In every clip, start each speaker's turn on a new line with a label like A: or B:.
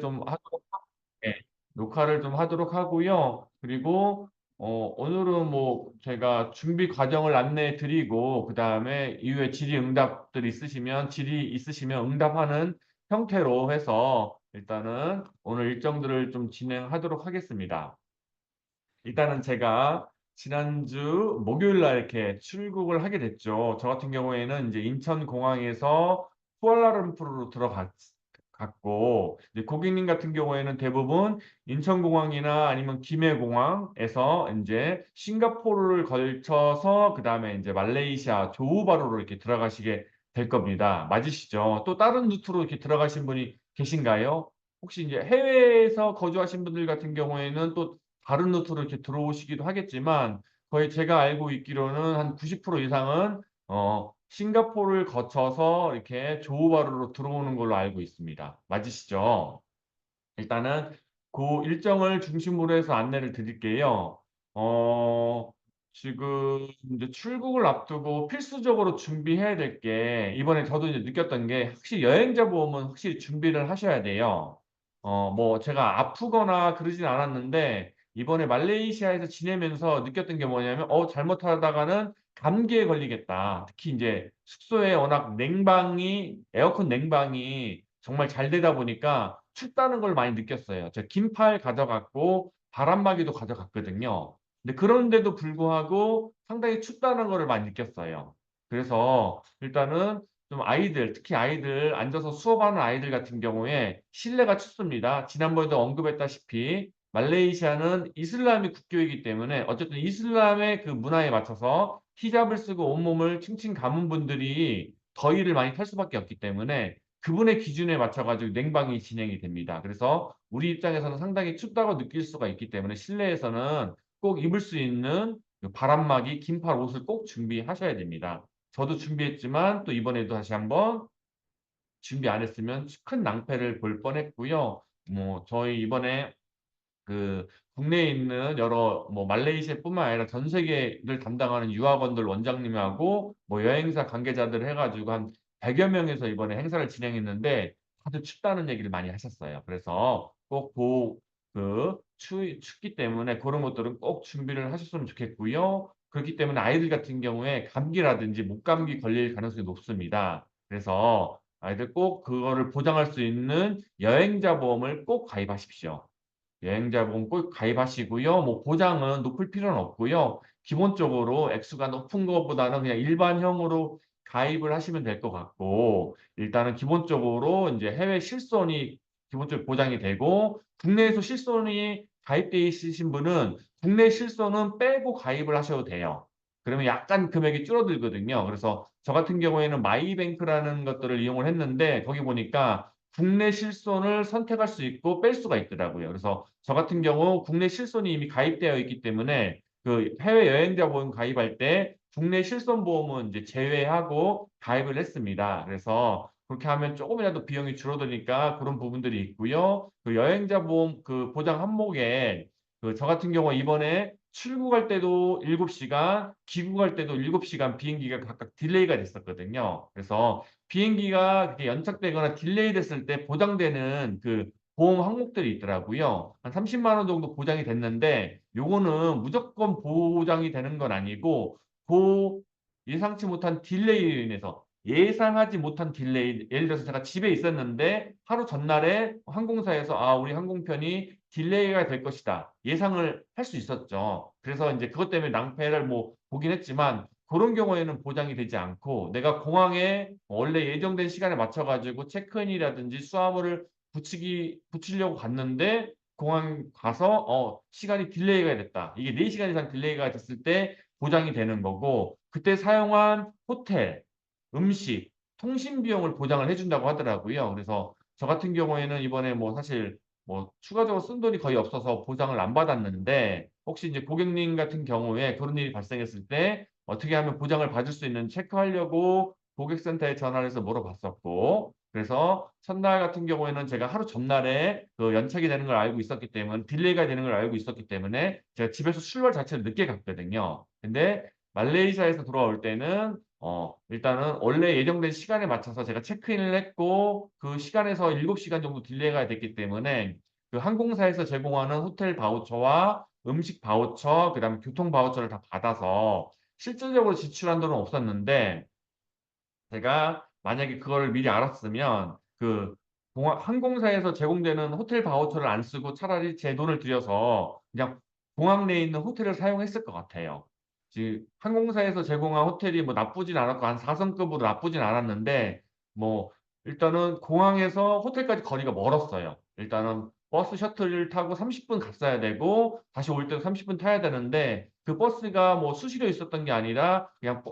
A: 좀 하도록 예, 녹화를 좀 하도록 하고요. 그리고 오늘은 뭐 제가 준비 과정을 안내해 드리고 그다음에 이후에 질의 있으시면 응답하는 형태로 해서 일단은 오늘 일정들을 좀 진행하도록 하겠습니다. 일단은 제가 지난주 목요일 날 이렇게 출국을 하게 됐죠. 저 같은 경우에는 이제 인천공항에서 쿠알라룸푸르로 들어갔고, 이제 고객님 같은 경우에는 대부분 인천공항이나 아니면 김해공항에서 이제 싱가포르를 걸쳐서 그 다음에 이제 말레이시아 조우바루로 이렇게 들어가시게 될 겁니다. 맞으시죠? 또 다른 루트로 이렇게 들어가신 분이 계신가요? 혹시 이제 해외에서 거주하신 분들 같은 경우에는 또 다른 루트로 이렇게 들어오시기도 하겠지만 거의 제가 알고 있기로는 한 90% 이상은 싱가포르를 거쳐서 이렇게 조호바루로 들어오는 걸로 알고 있습니다. 맞으시죠? 일단은 그 일정을 중심으로 해서 안내를 드릴게요. 어, 지금 이제 출국을 앞두고 필수적으로 준비해야 될 게 이번에 저도 이제 느꼈던 게 확실히 여행자 보험은 확실히 준비를 하셔야 돼요. 뭐 제가 아프거나 그러진 않았는데 이번에 말레이시아에서 지내면서 느꼈던 게 뭐냐면 잘못하다가는 감기에 걸리겠다. 특히 이제 숙소에 워낙 에어컨 냉방이 정말 잘 되다 보니까 춥다는 걸 많이 느꼈어요. 제가 긴팔 가져갔고 바람막이도 가져갔거든요. 근데 그런데도 불구하고 상당히 춥다는 거를 많이 느꼈어요. 그래서 일단은 좀 특히 아이들, 앉아서 수업하는 아이들 같은 경우에 실내가 춥습니다. 지난번에도 언급했다시피 말레이시아는 이슬람이 국교이기 때문에 어쨌든 이슬람의 그 문화에 맞춰서 히잡을 쓰고 온몸을 칭칭 감은 분들이 더위를 많이 탈 수밖에 없기 때문에 그분의 기준에 맞춰가지고 냉방이 진행이 됩니다. 그래서 우리 입장에서는 상당히 춥다고 느낄 수가 있기 때문에 실내에서는 꼭 입을 수 있는 그 바람막이, 긴팔 옷을 꼭 준비하셔야 됩니다. 저도 준비했지만 또 이번에도 다시 한번 준비 안 했으면 큰 낭패를 볼 뻔했고요. 뭐 저희 이번에 그 국내에 있는 여러 뭐 말레이시아뿐만 아니라 전 세계를 담당하는 유학원들 원장님하고 뭐 여행사 관계자들 해가지고 한 100여 명에서 이번에 행사를 진행했는데 다들 춥다는 얘기를 많이 하셨어요. 그래서 꼭 춥기 때문에 그런 것들은 꼭 준비를 하셨으면 좋겠고요. 그렇기 때문에 아이들 같은 경우에 감기라든지 목감기 걸릴 가능성이 높습니다. 그래서 아이들 꼭 그거를 보장할 수 있는 여행자 보험을 꼭 가입하십시오. 여행자 보험 꼭 가입하시고요. 뭐 보장은 높일 필요는 없고요. 기본적으로 액수가 높은 것보다는 그냥 일반형으로 가입을 하시면 될 것 같고 일단은 기본적으로 이제 해외 실손이 기본적으로 보장이 되고 국내에서 실손이 가입돼 있으신 분은 국내 실손은 빼고 가입을 하셔도 돼요. 그러면 약간 금액이 줄어들거든요. 그래서 저 같은 경우에는 마이뱅크라는 것들을 이용을 했는데 거기 보니까 국내 실손을 선택할 수 있고 뺄 수가 있더라고요. 그래서 저 같은 경우 국내 실손이 이미 가입되어 있기 때문에 그 해외 여행자 보험 가입할 때 국내 실손 보험은 이제 제외하고 가입을 했습니다. 그래서 그렇게 하면 조금이라도 비용이 줄어드니까 그런 부분들이 있고요. 그 여행자 보험 그 보장 항목에 그 저 같은 경우 이번에 출국할 때도 7시간, 귀국할 때도 7시간 비행기가 각각 딜레이가 됐었거든요. 그래서 비행기가 그렇게 연착되거나 딜레이 됐을 때 보장되는 그 보험 항목들이 있더라고요. 한 30만 원 정도 보장이 됐는데 요거는 무조건 보장이 되는 건 아니고 그 예상치 못한 딜레이로 인해서 예상하지 못한 딜레이 예를 들어서 제가 집에 있었는데 하루 전날에 항공사에서 우리 항공편이 딜레이가 될 것이다 예상을 할 수 있었죠. 그래서 이제 그것 때문에 낭패를 뭐 보긴 했지만 그런 경우에는 보장이 되지 않고 내가 공항에 원래 예정된 시간에 맞춰 가지고 체크인이라든지 수화물을 붙이려고 갔는데 공항 가서 시간이 딜레이가 됐다. 이게 4시간 이상 딜레이가 됐을 때 보장이 되는 거고 그때 사용한 호텔, 음식, 통신 비용을 보장을 해준다고 하더라고요. 그래서 저 같은 경우에는 이번에 뭐 사실 뭐 추가적으로 쓴 돈이 거의 없어서 보장을 안 받았는데 혹시 이제 고객님 같은 경우에 그런 일이 발생했을 때 어떻게 하면 보장을 받을 수 있는지 체크하려고 고객센터에 전화를 해서 물어봤었고 그래서 첫날 같은 경우에는 제가 하루 전날에 그 연착이 되는 걸 알고 있었기 때문에 딜레이가 되는 걸 알고 있었기 때문에 제가 집에서 출발 자체를 늦게 갔거든요. 근데 말레이시아에서 돌아올 때는 일단은 원래 예정된 시간에 맞춰서 제가 체크인을 했고 그 시간에서 7시간 정도 딜레이가 됐기 때문에 그 항공사에서 제공하는 호텔 바우처와 음식 바우처, 그다음에 교통 바우처를 다 받아서 실질적으로 지출한 돈은 없었는데 제가 만약에 그거를 미리 알았으면 그 항공사에서 제공되는 호텔 바우처를 안 쓰고 차라리 제 돈을 들여서 그냥 공항 내에 있는 호텔을 사용했을 것 같아요. 항공사에서 제공한 호텔이 뭐 나쁘진 않았고 한 4성급으로 나쁘진 않았는데 뭐 일단은 공항에서 호텔까지 거리가 멀었어요. 일단은 버스 셔틀을 타고 30분 갔어야 되고 다시 올 때도 30분 타야 되는데 그 버스가 뭐 수시로 있었던 게 아니라 그냥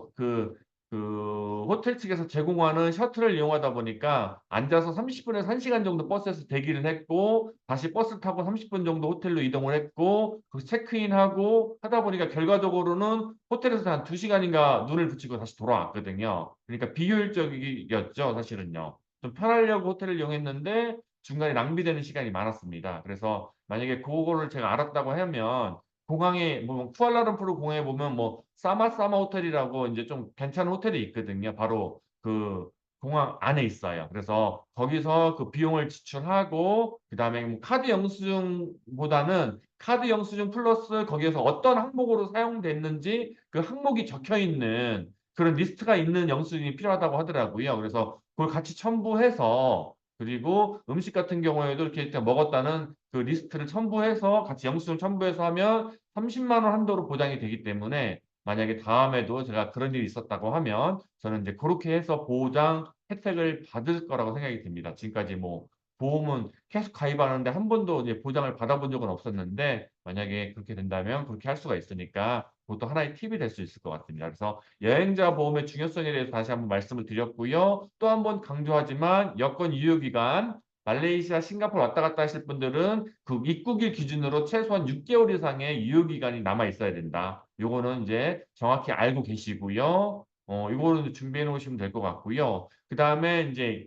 A: 호텔 측에서 제공하는 셔틀을 이용하다 보니까 앉아서 30분에서 1시간 정도 버스에서 대기를 했고 다시 버스 타고 30분 정도 호텔로 이동을 했고 그 체크인하고 하다 보니까 결과적으로는 호텔에서 한 2시간인가 눈을 붙이고 다시 돌아왔거든요. 그러니까 비효율적이었죠, 사실은요. 좀 편하려고 호텔을 이용했는데 중간에 낭비되는 시간이 많았습니다. 그래서 만약에 그거를 제가 알았다고 하면 공항에 뭐 쿠알라룸푸르 공항에 보면 뭐 사마 호텔이라고 이제 좀 괜찮은 호텔이 있거든요. 바로 그 공항 안에 있어요. 그래서 거기서 그 비용을 지출하고 그다음에 뭐 카드 영수증보다는 카드 영수증 플러스 거기에서 어떤 항목으로 사용됐는지 그 항목이 적혀 있는 그런 리스트가 있는 영수증이 필요하다고 하더라고요. 그래서 그걸 같이 첨부해서 그리고 음식 같은 경우에도 이렇게 먹었다는 그 리스트를 첨부해서 같이 영수증 첨부해서 하면 30만 원 한도로 보장이 되기 때문에 만약에 다음에도 제가 그런 일이 있었다고 하면 저는 이제 그렇게 해서 보장 혜택을 받을 거라고 생각이 듭니다. 지금까지 뭐 보험은 계속 가입하는데 한 번도 이제 보장을 받아본 적은 없었는데 만약에 그렇게 된다면 그렇게 할 수가 있으니까 그것도 하나의 팁이 될 수 있을 것 같습니다. 그래서 여행자 보험의 중요성에 대해서 다시 한번 말씀을 드렸고요. 또 한 번 강조하지만 여권 유효기간 말레이시아, 싱가포르 왔다 갔다 하실 분들은 그 입국일 기준으로 최소한 6개월 이상의 유효기간이 남아 있어야 된다. 요거는 이제 정확히 알고 계시고요. 요거는 준비해 놓으시면 될 것 같고요. 그다음에 이제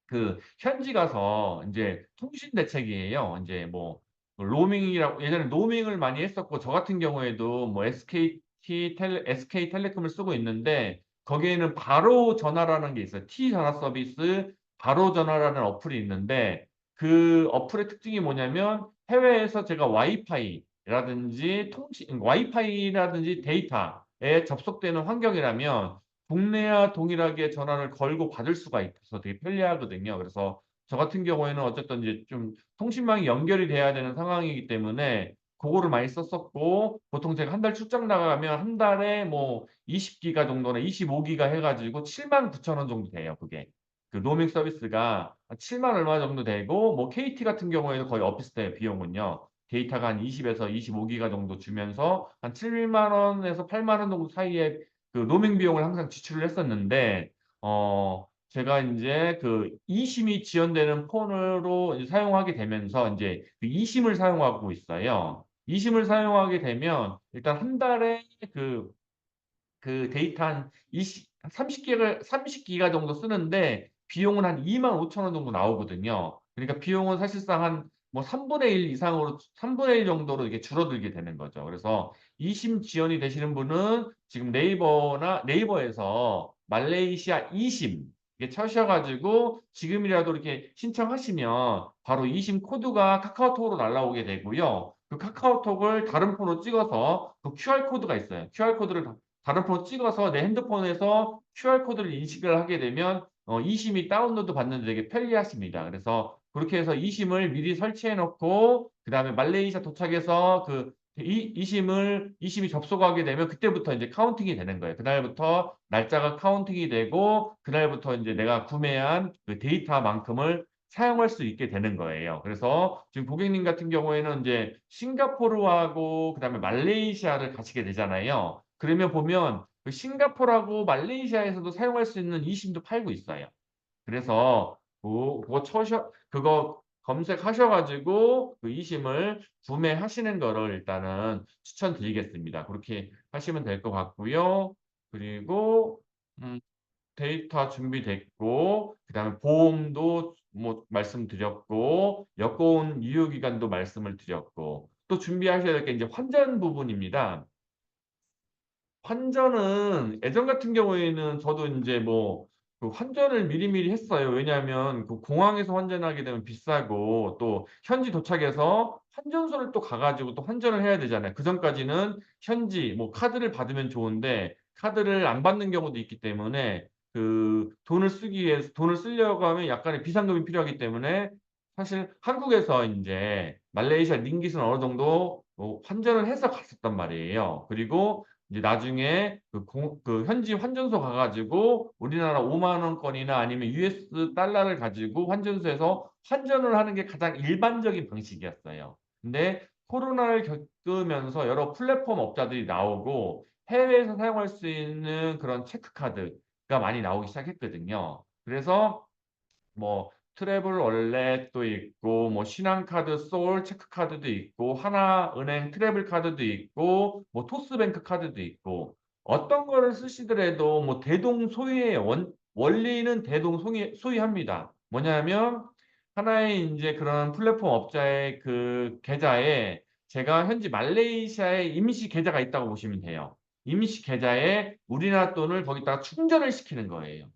A: 그 현지 가서 이제 통신 대책이에요. 이제 뭐 로밍이라고 예전에 로밍을 많이 했었고 저 같은 경우에도 뭐 SK텔레콤을 쓰고 있는데 거기에는 바로 전화라는 게 있어요. T 전화 서비스 바로 전화라는 어플이 있는데 그 어플의 특징이 뭐냐면 해외에서 제가 와이파이라든지 데이터에 접속되는 환경이라면 국내와 동일하게 전화를 걸고 받을 수가 있어서 되게 편리하거든요. 그래서 저 같은 경우에는 어쨌든 이제 좀 통신망이 연결이 돼야 되는 상황이기 때문에 그거를 많이 썼었고 보통 제가 한 달 출장 나가면 한 달에 뭐 20기가 정도나 25기가 해가지고 7만 9천 원 정도 돼요. 그게 그 로밍 서비스가 7만 얼마 정도 되고 뭐 KT 같은 경우에도 거의 비슷해요. 비용은요. 데이터가 한 20에서 25기가 정도 주면서 한 7만 원에서 8만 원 정도 사이에 그 로밍 비용을 항상 지출을 했었는데 제가 이제 그 e심이 지원되는 폰으로 이제 사용하게 되면서 이제 그 e심을 사용하고 있어요. e심을 사용하게 되면 일단 한 달에 그 데이터 한 30기가 정도 쓰는데 비용은 한 2만 5천 원 정도 나오거든요. 그러니까 비용은 사실상 한 뭐 3분의 1 이상으로 3분의 1 정도로 이게 줄어들게 되는 거죠. 그래서 이심 지원이 되시는 분은 지금 네이버에서 말레이시아 이심 이게 쳐셔가지고 지금이라도 이렇게 신청하시면 바로 이심 코드가 카카오톡으로 날라오게 되고요. 그 카카오톡을 다른 폰으로 찍어서 그 QR 코드가 있어요. QR 코드를 다른 폰 찍어서 내 핸드폰에서 QR코드를 인식을 하게 되면 이심이 다운로드 받는 데 되게 편리하십니다. 그래서 그렇게 해서 이심을 미리 설치해 놓고 그다음에 말레이시아 도착해서 그 이심이 접속하게 되면 그때부터 이제 카운팅이 되는 거예요. 그날부터 날짜가 카운팅이 되고 그날부터 이제 내가 구매한 그 데이터만큼을 사용할 수 있게 되는 거예요. 그래서 지금 고객님 같은 경우에는 이제 싱가포르하고 그다음에 말레이시아를 가시게 되잖아요. 그러면 보면 그 싱가포르하고 말레이시아에서도 사용할 수 있는 이심도 팔고 있어요. 그래서 그거 검색하셔가지고 그 이심을 구매하시는 거를 일단은 추천드리겠습니다. 그렇게 하시면 될 것 같고요. 그리고 음, 데이터 준비됐고 그다음에 보험도 뭐 말씀드렸고 여권 유효 기간도 말씀을 드렸고 또 준비하셔야 될 게 이제 환전 부분입니다. 환전은 예전 같은 경우에는 저도 인제 뭐 그 환전을 미리미리 했어요. 왜냐하면 그 공항에서 환전하게 되면 비싸고 또 현지 도착해서 환전소를 또 가 가지고 또 환전을 해야 되잖아요. 그전까지는 현지 뭐 카드를 받으면 좋은데 카드를 안 받는 경우도 있기 때문에 그 돈을 쓰기 위해서 돈을 쓰려고 하면 약간의 비상금이 필요하기 때문에 사실 한국에서 인제 말레이시아 링깃은 어느 정도 환전을 해서 갔었단 말이에요. 그리고 이제 나중에 그 현지 환전소 가 가지고 우리나라 5만 원권이나 아니면 US 달러를 가지고 환전소에서 환전을 하는 게 가장 일반적인 방식이었어요. 근데 코로나를 겪으면서 여러 플랫폼 업자들이 나오고 해외에서 사용할 수 있는 그런 체크카드가 많이 나오기 시작했거든요. 그래서 뭐 트래블 월렛도 있고 뭐 신한카드 소울 체크카드도 있고 하나은행 트래블 카드도 있고 뭐 토스뱅크 카드도 있고 어떤 거를 쓰시더라도 뭐 대동소이해요. 원리는 대동소이합니다. 뭐냐면 하나의 인제 그런 플랫폼 업자의 그 계좌에 제가 현지 말레이시아의 임시 계좌가 있다고 보시면 돼요. 임시 계좌에 우리나라 돈을 거기다가 충전을 시키는 거예요.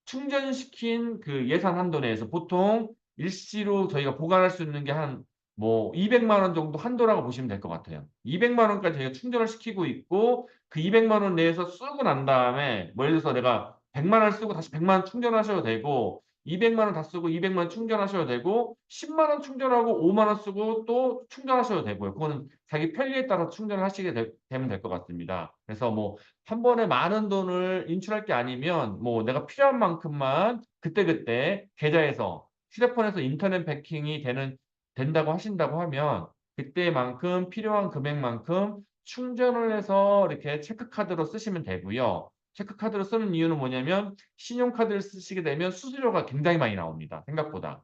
A: 충전시킨 그 예산 한도 내에서 보통 일시로 저희가 보관할 수 있는 게 한 뭐 200만 원 정도 한도라고 보시면 될 것 같아요. 200만 원까지 저희가 충전을 시키고 있고 그 200만 원 내에서 쓰고 난 다음에 뭐 예를 들어서 내가 100만 원을 쓰고 다시 100만 원 충전하셔도 되고 200만 원 다 쓰고 200만 원 충전하셔도 되고 10만 원 충전하고 5만 원 쓰고 또 충전하셔도 되고요. 그거는 자기 편리에 따라 충전을 하시게 되면 될 것 같습니다. 그래서 뭐 한 번에 많은 돈을 인출할 게 아니면 뭐 내가 필요한 만큼만 그때그때 계좌에서 휴대폰에서 인터넷뱅킹이 된다고 하신다고 하면 그때만큼 필요한 금액만큼 충전을 해서 이렇게 체크카드로 쓰시면 되고요. 체크카드로 쓰는 이유는 뭐냐면 신용카드를 쓰시게 되면 수수료가 굉장히 많이 나옵니다, 생각보다.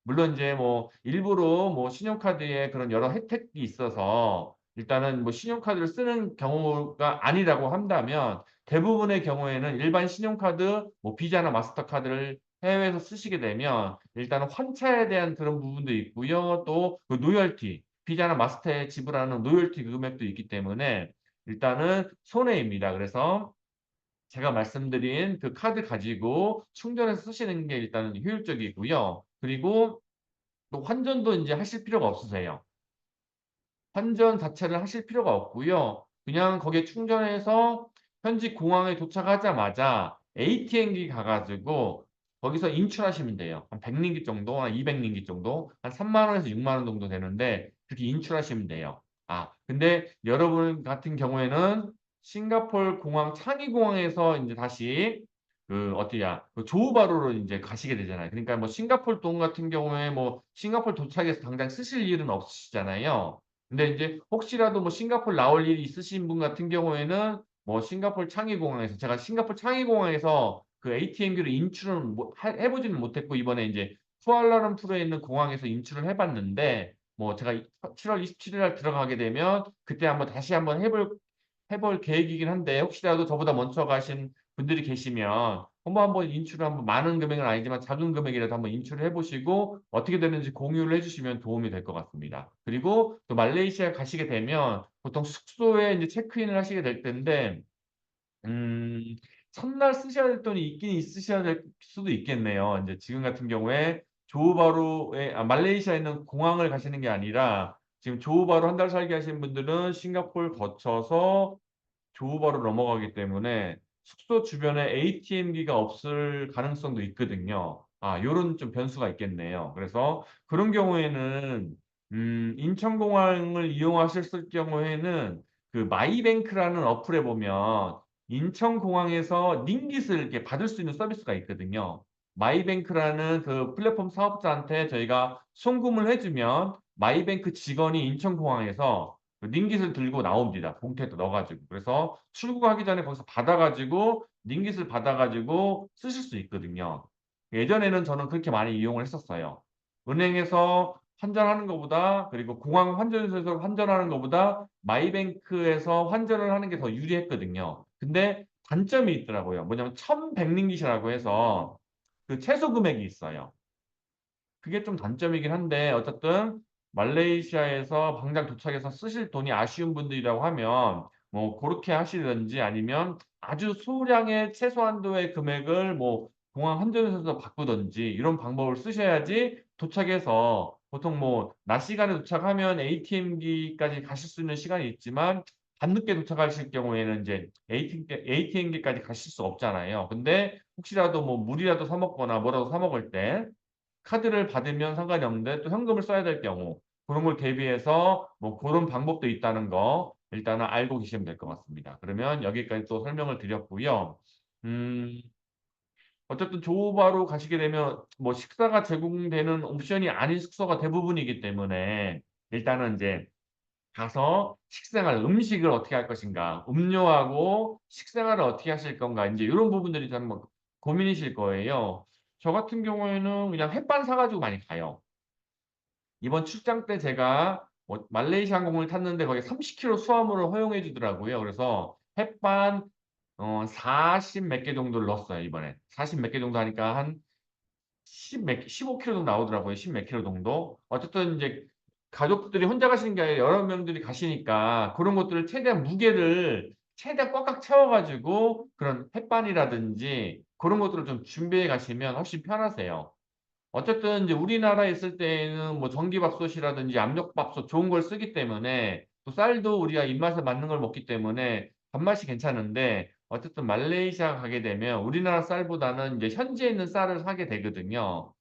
A: 물론 인제 뭐 일부러 뭐 신용카드에 그런 여러 혜택이 있어서 일단은 뭐 신용카드를 쓰는 경우가 아니라고 한다면 대부분의 경우에는 일반 신용카드 뭐 비자나 마스터카드를 해외에서 쓰시게 되면 일단은 환차에 대한 그런 부분도 있고요. 또 그 로열티 비자나 마스터에 지불하는 로열티 금액도 있기 때문에 일단은 손해입니다. 그래서 제가 말씀드린 그 카드 가지고 충전해서 쓰시는 게 일단은 효율적이고요. 그리고 또 환전도 인제 하실 필요가 없으세요. 환전 자체를 하실 필요가 없고요. 그냥 거기에 충전해서 현지 공항에 도착하자마자 ATM기 가 가지고 거기서 인출하시면 돼요. 한 100 링깃 정도 한 200 링깃 정도 한 3만 원에서 6만 원 정도 되는데 그렇게 인출하시면 돼요. 아 근데 여러분 같은 경우에는 싱가포르 공항 창이 공항에서 인제 다시 그 어디야 그 조우바루로 인제 가시게 되잖아요. 그러니까 뭐 싱가포르 돈 같은 경우에 뭐 싱가포르 도착해서 당장 쓰실 일은 없으시잖아요. 근데 인제 혹시라도 뭐 싱가포르 나올 일이 있으신 분 같은 경우에는 뭐 싱가포르 창의공항에서 제가 싱가포르 창의공항에서 그 ATM기로 인출을 해 보지는 못했고 이번에 인제 쿠알라룸푸르에 있는 공항에서 인출을 해 봤는데 뭐 제가 7월 27일 날 들어가게 되면 그때 한번 다시 한번 해볼 계획이긴 한데 혹시라도 저보다 먼저 가신 분들이 계시면 한번 인출을 한번 많은 금액은 아니지만 작은 금액이라도 한번 인출을 해 보시고 어떻게 되는지 공유를 해 주시면 도움이 될 것 같습니다. 그리고 또 말레이시아 가시게 되면 보통 숙소에 인제 체크인을 하시게 될 텐데 음 첫날 쓰셔야 될 돈이 있긴 있으셔야 될 수도 있겠네요. 인제 지금 같은 경우에 조호바루에 말레이시아에 있는 공항을 가시는 게 아니라 지금 조호바루 한 달 살기 하시는 분들은 싱가포르 거쳐서 조우바로 넘어가기 때문에 숙소 주변에 ATM기가 없을 가능성도 있거든요. 아 요런 좀 변수가 있겠네요. 그래서 그런 경우에는 인천공항을 이용하셨을 경우에는 그 마이뱅크라는 어플에 보면 인천공항에서 링깃을 이렇게 받을 수 있는 서비스가 있거든요. 마이뱅크라는 그 플랫폼 사업자한테 저희가 송금을 해 주면 마이뱅크 직원이 인천공항에서 그 링깃을 들고 나옵니다, 봉투에다 넣어 가지고. 그래서 출국하기 전에 거기서 받아 가지고 링깃을 받아 가지고 쓰실 수 있거든요. 예전에는 저는 그렇게 많이 이용을 했었어요. 은행에서 환전하는 것보다 그리고 공항 환전소에서 환전하는 것보다 마이뱅크에서 환전을 하는 게 더 유리했거든요. 근데 단점이 있더라고요. 뭐냐면 1,100 링깃이라고 해서 그 최소 금액이 있어요. 그게 좀 단점이긴 한데 어쨌든 말레이시아에서 당장 도착해서 쓰실 돈이 아쉬운 분들이라고 하면 뭐 그렇게 하시든지 아니면 아주 소량의 최소한도의 금액을 뭐 공항 한전에서 바꾸든지 이런 방법을 쓰셔야지 도착해서 보통 뭐 낮 시간에 도착하면 ATM기까지 가실 수 있는 시간이 있지만 밤늦게 도착하실 경우에는 인제 ATM기까지 가실 수 없잖아요. 근데 혹시라도 뭐 물이라도 사 먹거나 뭐라도 사 먹을 때 카드를 받으면 상관이 없는데 또 현금을 써야 될 경우 고런 걸 대비해서 뭐 고런 방법도 있다는 거 일단은 알고 계시면 될 것 같습니다. 그러면 여기까지 또 설명을 드렸고요. 음 어쨌든 조바로 가시게 되면 뭐 식사가 제공되는 옵션이 아닌 숙소가 대부분이기 때문에 일단은 인제 가서 식생활 음식을 어떻게 할 것인가, 음료하고 식생활을 어떻게 하실 건가 인제 요런 부분들이 좀 뭐 고민이실 거예요. 저 같은 경우에는 그냥 햇반 사 가지고 많이 가요. 이번 출장 때 제가 뭐 말레이시아 항공을 탔는데 거기 30 킬로 수화물을 허용해 주더라고요. 그래서 햇반 40 몇 개 정도를 넣었어요 이번에. 40 몇 개 정도 하니까 한 10 몇 개 15 킬로 정도 나오더라고요. 10 몇 킬로 정도. 어쨌든 인제 가족들이 혼자 가시는 게 아니라 여러 명들이 가시니까 그런 것들을 최대한 무게를 최대한 꽉꽉 채워 가지고 그런 햇반이라든지 고런 것들을 좀 준비해 가시면 훨씬 편하세요. 어쨌든 이제 우리나라에 있을 때에는 뭐 전기밥솥이라든지 압력밥솥 좋은 걸 쓰기 때문에 또 쌀도 우리가 입맛에 맞는 걸 먹기 때문에 밥맛이 괜찮은데 어쨌든 말레이시아 가게 되면 우리나라 쌀보다는 이제 현지에 있는 쌀을 사게 되거든요.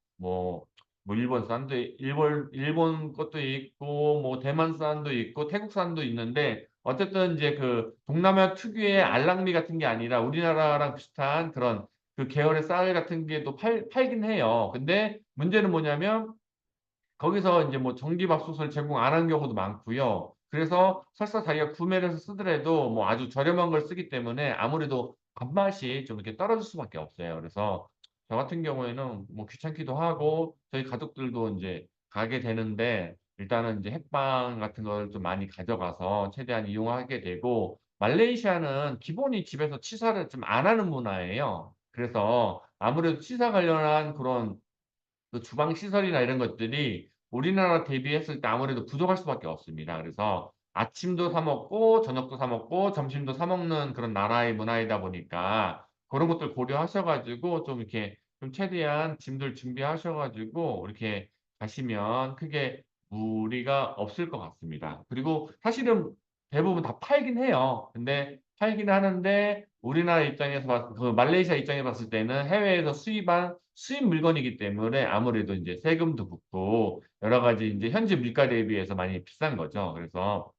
A: 뭐 일본 쌀도 일본 것도 있고 뭐 대만 쌀도 있고 태국 쌀도 있는데 어쨌든 이제 그 동남아 특유의 알랑미 같은 게 아니라 우리나라랑 비슷한 그런 그 계열의 쌀 같은 게 또 팔긴 해요. 근데 문제는 뭐냐면 거기서 인제 뭐 전기밥솥을 제공 안 하는 경우도 많고요. 그래서 설사 자기가 구매를 해서 쓰더라도 뭐 아주 저렴한 걸 쓰기 때문에 아무래도 밥맛이 좀 이렇게 떨어질 수밖에 없어요. 그래서 저 같은 경우에는 뭐 귀찮기도 하고 저희 가족들도 인제 가게 되는데 일단은 인제 햇반 같은 걸 좀 많이 가져가서 최대한 이용하게 되고 말레이시아는 기본이 집에서 취사를 좀 안 하는 문화예요. 그래서 아무래도 취사 관련한 그런 그 주방 시설이나 이런 것들이 우리나라 대비했을 때 아무래도 부족할 수밖에 없습니다. 그래서 아침도 사 먹고 저녁도 사 먹고 점심도 사 먹는 그런 나라의 문화이다 보니까 고런 것들 고려하셔 가지고 좀 이렇게 좀 최대한 짐들 준비하셔 가지고 이렇게 가시면 크게 무리가 없을 것 같습니다. 그리고 사실은 대부분 다 팔긴 해요. 근데 팔긴 하는데 우리나라 입장에서 그 말레이시아 입장에서 봤을 때는 해외에서 수입한 수입 물건이기 때문에 아무래도 인제 세금도 붙고 여러 가지 인제 현지 물가 대비해서 많이 비싼 거죠. 그래서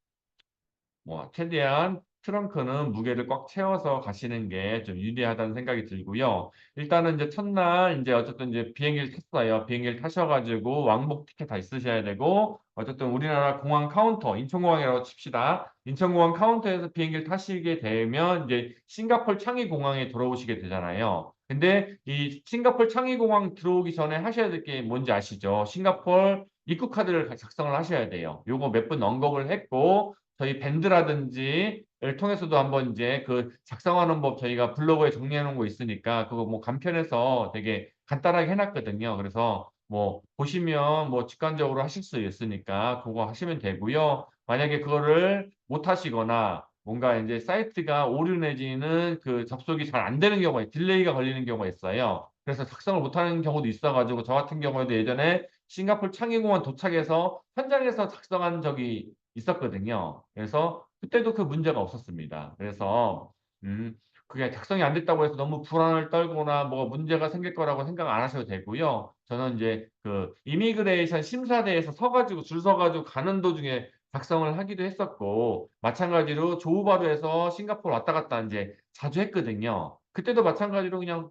A: 뭐 최대한 트렁크는 무게를 꽉 채워서 가시는 게 좀 유리하다는 생각이 들고요. 일단은 인제 첫날 인제 어쨌든 인제 비행기를 탔어요. 비행기를 타셔 가지고 왕복 티켓 다 있으셔야 되고 어쨌든 우리나라 공항 카운터 인천공항이라고 칩시다. 인천공항 카운터에서 비행기를 타시게 되면 이제 싱가포르 창의 공항에 들어오시게 되잖아요. 근데 이 싱가포르 창의 공항 들어오기 전에 하셔야 될 게 뭔지 아시죠? 싱가포르 입국 카드를 작성을 하셔야 돼요. 요거 몇 번 언급을 했고 저희 밴드라든지를 통해서도 한번 인제 그 작성하는 법 저희가 블로그에 정리해 놓은 거 있으니까 그거 뭐 간편해서 되게 간단하게 해 놨거든요. 그래서 뭐 보시면 뭐 직관적으로 하실 수 있으니까 그거 하시면 되고요. 만약에 그거를 못 하시거나 뭔가 인제 사이트가 오류 내지는 그 접속이 잘 안 되는 경우가 딜레이가 걸리는 경우가 있어요. 그래서 작성을 못 하는 경우도 있어 가지고 저 같은 경우에도 예전에 싱가포르 창의공항 도착해서 현장에서 작성한 적이 있었거든요. 그래서 그때도 그 문제가 없었습니다. 그래서 음 그게 작성이 안 됐다고 해서 너무 불안을 떨거나 뭐가 문제가 생길 거라고 생각 안 하셔도 되고요. 저는 인제 그 이미그레이션 심사대에서 서 가지고 줄 서 가지고 가는 도중에 작성을 하기도 했었고 마찬가지로 조우바루에서 싱가포르 왔다 갔다 인제 자주 했거든요. 그때도 마찬가지로 그냥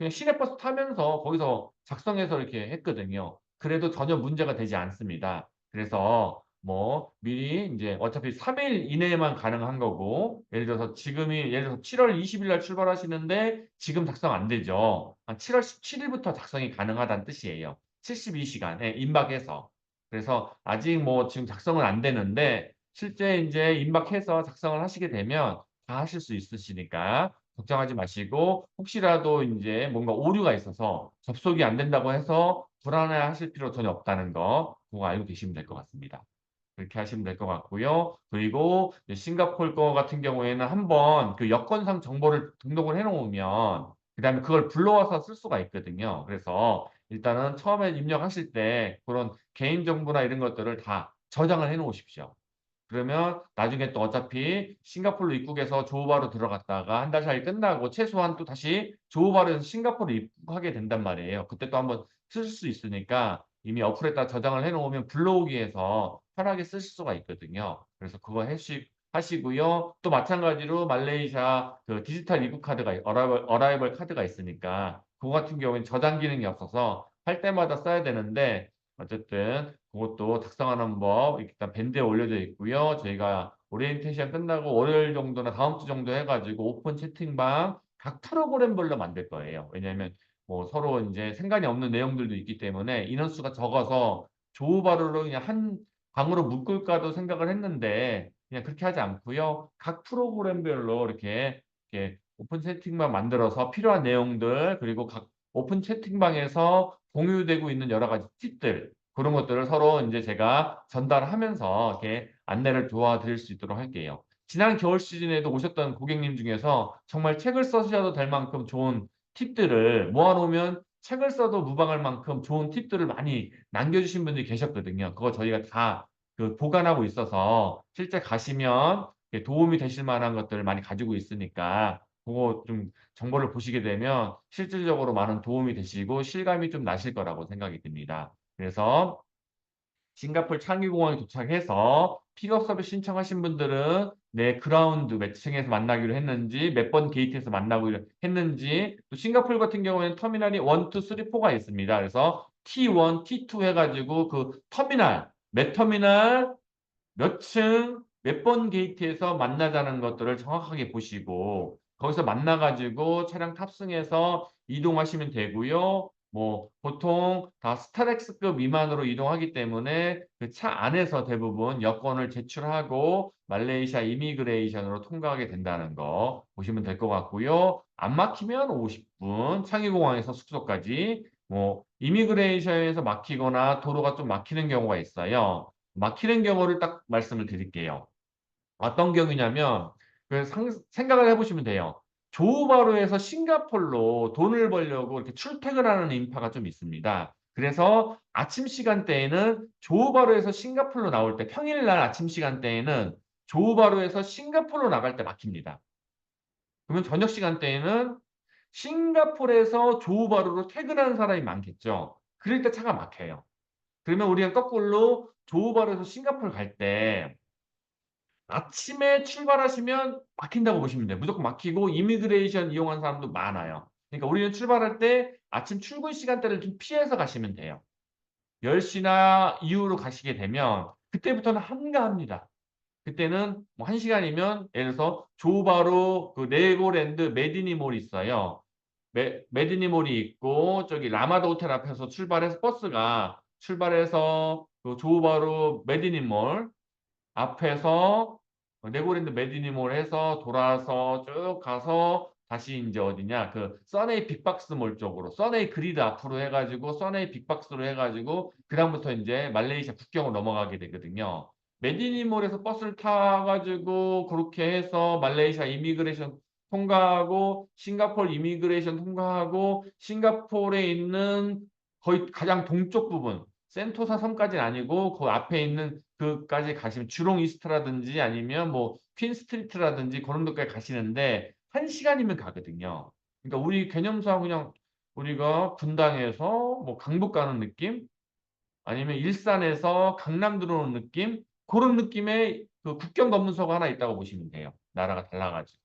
A: 시내버스 타면서 거기서 작성해서 이렇게 했거든요. 그래도 전혀 문제가 되지 않습니다. 그래서 뭐 미리 인제 어차피 3일 이내에만 가능한 거고 예를 들어서 7월 20일 날 출발하시는데 지금 작성 안 되죠. 한 7월 17 일부터 작성이 가능하다는 뜻이에요. 72 시간 예 임박해서. 그래서 아직 뭐 지금 작성은 안 되는데 실제 인제 임박해서 작성을 하시게 되면 다 하실 수 있으시니까 걱정하지 마시고 혹시라도 인제 뭔가 오류가 있어서 접속이 안 된다고 해서 불안해하실 필요 전혀 없다는 거 그거 알고 계시면 될 것 같습니다. 그렇게 하시면 될 것 같고요. 그리고 이제 싱가포르 거 같은 경우에는 한번 그 여권상 정보를 등록을 해 놓으면 그다음에 그걸 불러와서 쓸 수가 있거든요. 그래서 일단은 처음에 입력하실 때 그런 개인 정보나 이런 것들을 다 저장을 해 놓으십시오. 그러면 나중에 또 어차피 싱가포르 입국에서 조호바로 들어갔다가 한 달 사이 끝나고 최소한 또 다시 조호바로에서 싱가포르 입국하게 된단 말이에요. 그때 또 한번 쓸 수 있으니까 이미 어플에다 저장을 해 놓으면 불러오기에서 편하게 쓰실 수가 있거든요. 그래서 그거 하시고요. 또 마찬가지로 말레이시아 그 디지털 입국 카드가 어라이벌 카드가 있으니까 그거 같은 경우에는 저장 기능이 없어서 할 때마다 써야 되는데 어쨌든 그것도 작성하는 법 일단 밴드에 올려져 있고요. 저희가 오리엔테이션 끝나고 월요일 정도나 다음 주 정도 해가지고 오픈 채팅방 각 프로그램별로 만들 거예요. 왜냐하면 뭐 서로 이제 상관이 없는 내용들도 있기 때문에 인원수가 적어서 조우바루로 그냥 한 방으로 묶을까도 생각을 했는데 그냥 그렇게 하지 않고요. 각 프로그램별로 이렇게 오픈 채팅방 만들어서 필요한 내용들 그리고 각 오픈 채팅방에서 공유되고 있는 여러 가지 팁들 그런 것들을 서로 이제 제가 전달하면서 이렇게 안내를 도와드릴 수 있도록 할게요. 지난 겨울 시즌에도 오셨던 고객님 중에서 정말 책을 써셔도 될 만큼 좋은 팁들을 모아놓으면 책을 써도 무방할 만큼 좋은 팁들을 많이 남겨주신 분들이 계셨거든요. 그거 저희가 다 그 보관하고 있어서 실제 가시면 도움이 되실 만한 것들을 많이 가지고 있으니까 그거 좀 정보를 보시게 되면 실질적으로 많은 도움이 되시고 실감이 좀 나실 거라고 생각이 듭니다. 그래서 싱가포르 창의공항에 도착해서 픽업 서비스 신청하신 분들은 내 그라운드 몇 층에서 만나기로 했는지 몇 번 게이트에서 만나기로 했는지 또 싱가포르 같은 경우에는 터미널이 1, 2, 3, 4가 있습니다. 그래서 T1, T2 해가지고 그 터미널 몇 터미널 몇 층, 몇 번 게이트에서 만나자는 것들을 정확하게 보시고 거기서 만나가지고 차량 탑승해서 이동하시면 되고요. 뭐 보통 다 스타렉스급 미만으로 이동하기 때문에 그 차 안에서 대부분 여권을 제출하고 말레이시아 이미그레이션으로 통과하게 된다는 거 보시면 될 것 같고요. 안 막히면 50분 창의공항에서 숙소까지 뭐 이미그레이션에서 막히거나 도로가 좀 막히는 경우가 있어요. 막히는 경우를 딱 말씀을 드릴게요. 어떤 경우냐면 생각을 해보시면 돼요. 조우바루에서 싱가폴로 돈을 벌려고 이렇게 출퇴근하는 인파가 좀 있습니다. 그래서 아침 시간대에는 조우바루에서 싱가폴로 나올 때 평일날 아침 시간대에는 조우바루에서 싱가폴로 나갈 때 막힙니다. 그러면 저녁 시간대에는 싱가폴에서 조우바루로 퇴근하는 사람이 많겠죠. 그럴 때 차가 막혀요. 그러면 우리가 거꾸로 조우바루에서 싱가포르 갈 때 아침에 출발하시면 막힌다고 보시면 돼요. 무조건 막히고 이미그레이션 이용한 사람도 많아요. 그러니까 우리는 출발할 때 아침 출근 시간대를 좀 피해서 가시면 돼요. 10시나 이후로 가시게 되면 그때부터는 한가합니다. 그때는 뭐 1시간이면 예를 들어서 조바로 그 레고랜드 메디니몰이 있어요. 메디니몰이 있고 저기 라마다 호텔 앞에서 출발해서 그 조바로 메디니몰 앞에서 레고랜드 메디니몰 해서 돌아서 쭉 가서 다시 이제 어디냐 그 써네이 빅박스몰 쪽으로 써네이 그리드 앞으로 해가지고 써네이 빅박스로 해가지고 그다음부터 이제 말레이시아 국경을 넘어가게 되거든요. 메디니몰에서 버스를 타가지고 그렇게 해서 말레이시아 이미그레이션 통과하고 싱가포르 이미그레이션 통과하고 싱가포르에 있는 거의 가장 동쪽 부분 센토사 섬까지는 아니고 그 앞에 있는 그까지 가시면 주롱 이스트라든지 아니면 뭐 퀸 스트리트라든지 그런 데까지 가시는데 1시간이면 가거든요. 그러니까 우리 개념상 그냥 우리가 분당에서 뭐 강북 가는 느낌 아니면 일산에서 강남 들어오는 느낌 그런 느낌의 그 국경 검문소가 하나 있다고 보시면 돼요. 나라가 달라가지고.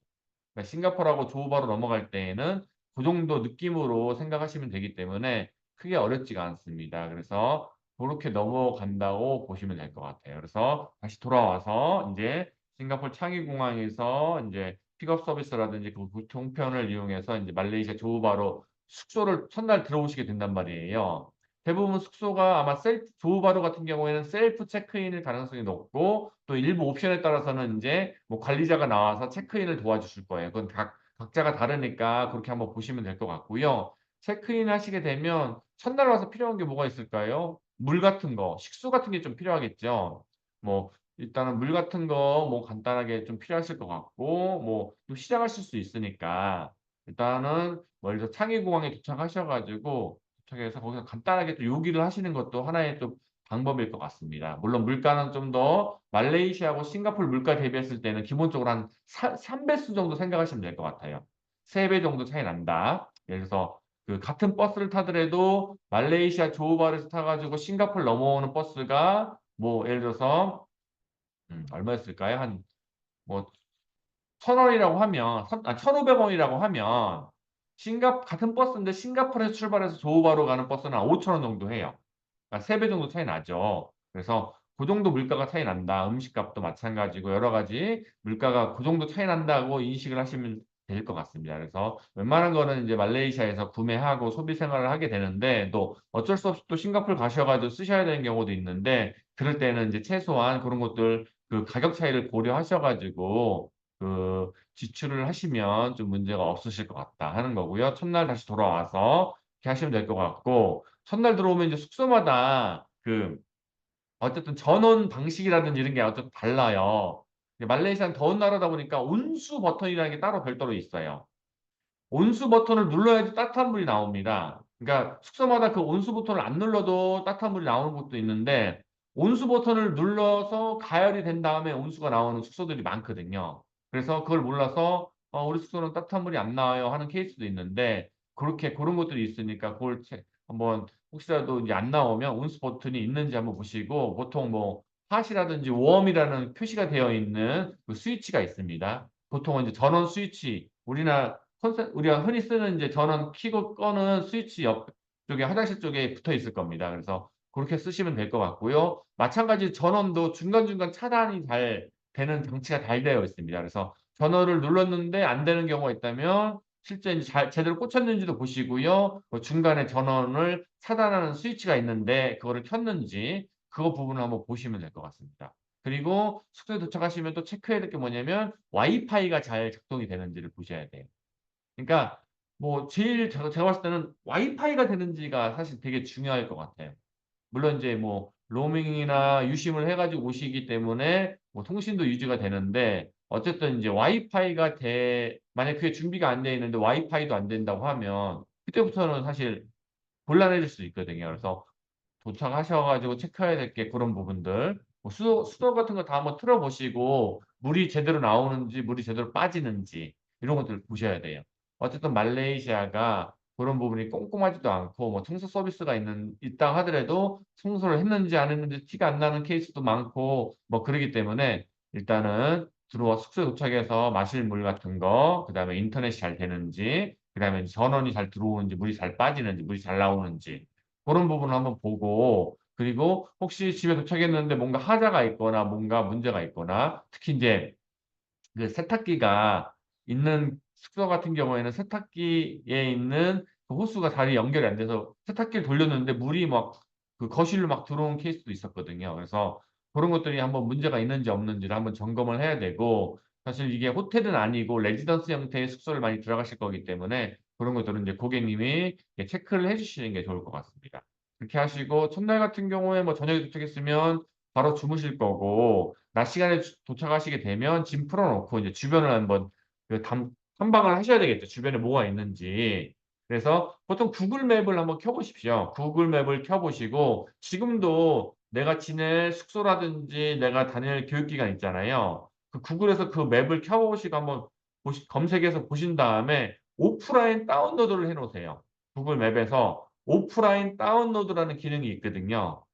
A: 그러니까 싱가포르하고 조호바로 넘어갈 때에는 그 정도 느낌으로 생각하시면 되기 때문에 크게 어렵지가 않습니다. 그래서 그렇게 넘어간다고 보시면 될 것 같아요. 그래서 다시 돌아와서 이제 싱가포르 창의공항에서 이제 픽업 서비스라든지 그 교통편을 이용해서 이제 말레이시아 조호바로 숙소를 첫날 들어오시게 된단 말이에요. 대부분 숙소가 아마 조우바루 같은 경우에는 셀프 체크인일 가능성이 높고 또 일부 옵션에 따라서는 이제 뭐 관리자가 나와서 체크인을 도와주실 거예요. 그건 각자가 다르니까 그렇게 한번 보시면 될 것 같고요. 체크인 하시게 되면 첫날 와서 필요한 게 뭐가 있을까요? 물 같은 거, 식수 같은 게 좀 필요하겠죠. 뭐 일단은 물 같은 거 뭐 간단하게 좀 필요하실 것 같고 뭐 또 시작하실 수 있으니까 일단은 뭐 예를 들어 창의 공항에 도착하셔 가지고 도착해서 거기서 간단하게 또 요기를 하시는 것도 하나의 좀 방법일 것 같습니다. 물론 물가는 좀 더 말레이시아하고 싱가포르 물가 대비했을 때는 기본적으로 한 3배수 정도 생각하시면 될 것 같아요. 3배 정도 차이 난다. 예를 들어서 그 같은 버스를 타더라도 말레이시아 조호바르에서 타 가지고 싱가포르 넘어오는 버스가 뭐 예를 들어서 얼마였을까요? 한 뭐 1,000원이라고 하면 1,500원이라고 하면 싱가 같은 버스인데 싱가포르에서 출발해서 조호바로 가는 버스는 한 5,000원 정도 해요. 그러니까 3배 정도 차이 나죠. 그래서 고 정도 물가가 차이 난다. 음식값도 마찬가지고 여러 가지 물가가 고 정도 차이 난다고 인식을 하시면 될 것 같습니다. 그래서 웬만한 거는 인제 말레이시아에서 구매하고 소비 생활을 하게 되는데 또 어쩔 수 없이 또 싱가포르 가셔 가지고 쓰셔야 되는 경우도 있는데 그럴 때는 인제 최소한 그런 것들 그 가격 차이를 고려하셔 가지고 그 지출을 하시면 좀 문제가 없으실 것 같다 하는 거고요. 첫날 다시 돌아와서 이렇게 하시면 될 것 같고 첫날 들어오면 이제 숙소마다 그 어쨌든 전원 방식이라든지 이런 게 어쨌든 달라요. 말레이시아는 더운 나라다 보니까 온수 버튼이라는 게 따로 별도로 있어요. 온수 버튼을 눌러야지 따뜻한 물이 나옵니다. 그러니까 숙소마다 그 온수 버튼을 안 눌러도 따뜻한 물이 나오는 곳도 있는데 온수 버튼을 눌러서 가열이 된 다음에 온수가 나오는 숙소들이 많거든요. 그래서 그걸 몰라서 우리 숙소는 따뜻한 물이 안 나와요." 하는 케이스도 있는데 그렇게 고런 것들이 있으니까 그걸 한번 혹시라도 이제 안 나오면 온수 버튼이 있는지 한번 보시고 보통 뭐 핫이라든지 웜이라는 표시가 되어 있는 그 스위치가 있습니다. 보통은 이제 전원 스위치 우리가 흔히 쓰는 인제 전원 켜고 꺼는 스위치 옆쪽에 화장실 쪽에 붙어 있을 겁니다. 그래서 고렇게 쓰시면 될 것 같고요. 마찬가지로 전원도 중간중간 차단이 잘 되는 장치가 잘 되어 있습니다. 그래서 전원을 눌렀는데 안 되는 경우가 있다면 실제 인제 잘 제대로 꽂혔는지도 보시고요. 중간에 전원을 차단하는 스위치가 있는데 그거를 켰는지 그거 부분을 한번 보시면 될 것 같습니다. 그리고 숙소에 도착하시면 또 체크해야 될 게 뭐냐면 와이파이가 잘 작동이 되는지를 보셔야 돼요. 그러니까 뭐 제일 제가 봤을 때는 와이파이가 되는지가 사실 되게 중요할 것 같아요. 물론 인제 뭐 로밍이나 유심을 해 가지고 오시기 때문에 뭐 통신도 유지가 되는데 어쨌든 인제 와이파이가 만약 그게 준비가 안 돼 있는데 와이파이도 안 된다고 하면 그때부터는 사실 곤란해질 수 있거든요. 그래서 도착하셔 가지고 체크해야 될 게 그런 부분들 뭐 수도 같은 거 다 한번 틀어 보시고 물이 제대로 나오는지 물이 제대로 빠지는지 이런 것들을 보셔야 돼요. 어쨌든 말레이시아가 그런 부분이 꼼꼼하지도 않고 뭐 청소 서비스가 있다 하더라도 청소를 했는지 안 했는지 티가 안 나는 케이스도 많고 뭐 그러기 때문에 일단은 숙소에 도착해서 마실 물 같은 거 그다음에 인터넷이 잘 되는지 그다음에 전원이 잘 들어오는지 물이 잘 빠지는지 물이 잘 나오는지 고런 부분을 한번 보고 그리고 혹시 집에 도착했는데 뭔가 하자가 있거나 뭔가 문제가 있거나 특히 인제 그 세탁기가 있는 숙소 같은 경우에는 세탁기에 있는 그 호스가 잘 연결이 안 돼서 세탁기를 돌렸는데 물이 막 그 거실로 막 들어온 케이스도 있었거든요. 그래서 고런 것들이 한번 문제가 있는지 없는지를 한번 점검을 해야 되고 사실 이게 호텔은 아니고 레지던스 형태의 숙소를 많이 들어가실 거기 때문에 그런 것들은 인제 고객님이 체크를 해 주시는 게 좋을 것 같습니다. 그렇게 하시고 첫날 같은 경우에 뭐 저녁에 도착했으면 바로 주무실 거고 낮 시간에 도착하시게 되면 짐 풀어 놓고 이제 주변을 한번 그 탐방을 하셔야 되겠죠. 주변에 뭐가 있는지. 그래서 보통 구글 맵을 한번 켜 보십시오. 구글 맵을 켜 보시고 지금도 내가 지낼 숙소라든지 내가 다닐 교육기관 있잖아요. 그 구글에서 그 맵을 켜 보시고 한번 검색해서 보신 다음에 오프라인 다운로드를 해 놓으세요. 구글 맵에서 오프라인 다운로드라는 기능이 있거든요.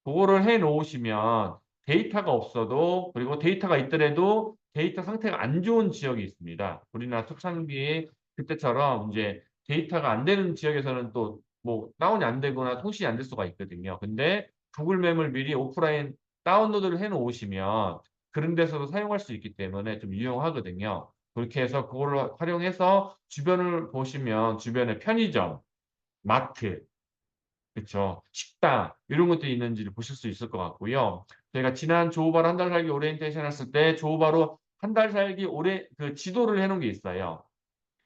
A: 고거를 해 놓으시면 데이터가 없어도 그리고 데이터가 있더라도 데이터 상태가 안 좋은 지역이 있습니다. 우리나라 초창기 그때처럼 인제 데이터가 안 되는 지역에서는 또 뭐 다운이 안 되거나 통신이 안 될 수가 있거든요. 근데 구글 맵을 미리 오프라인 다운로드를 해 놓으시면 그런 데서도 사용할 수 있기 때문에 좀 유용하거든요. 그렇게 해서 그거를 활용해서 주변을 보시면 주변에 편의점, 마트 그쵸. 식당 이런 것들이 있는지를 보실 수 있을 것 같고요. 저희가 지난 조호바로 한 달 살기 오리엔테이션 했을 때 조호바로 한 달 살기 그 지도를 해 놓은 게 있어요.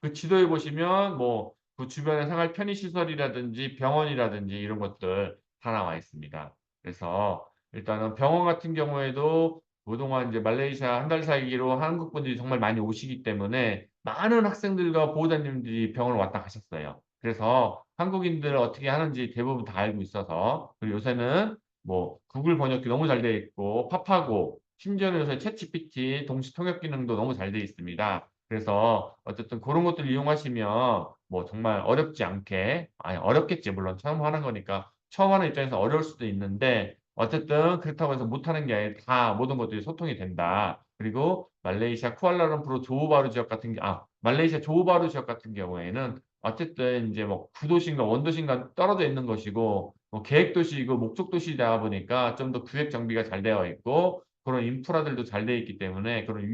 A: 그 지도에 보시면 뭐 그 주변의 생활 편의 시설이라든지 병원이라든지 이런 것들 다 나와 있습니다. 그래서 일단은 병원 같은 경우에도 그동안 이제 말레이시아 한 달 살기로 한국 분들이 정말 많이 오시기 때문에 많은 학생들과 보호자님들이 병원을 왔다 가셨어요. 그래서 한국인들 어떻게 하는지 대부분 다 알고 있어서 그리고 요새는 뭐 구글 번역기 너무 잘 돼 있고 팝하고 심지어는 요새 챗GPT 동시 통역 기능도 너무 잘 돼 있습니다. 그래서 어쨌든 그런 것들을 이용하시면 뭐 정말 어렵지 않게 아니 어렵겠지 물론 처음 하는 거니까 처음 하는 입장에서 어려울 수도 있는데 어쨌든 그렇다고 해서 못하는 게 아니라 다 모든 것들이 소통이 된다. 그리고 말레이시아 쿠알라룸푸르 조호바루 지역 같은 말레이시아 조호바루 지역 같은 경우에는 어쨌든 이제 뭐 구도시인가 원도시인가 떨어져 있는 것이고 뭐 계획 도시이고 목적 도시다 보니까 좀 더 구획 정비가 잘 되어 있고 그런 인프라들도 잘 되어 있기 때문에 그런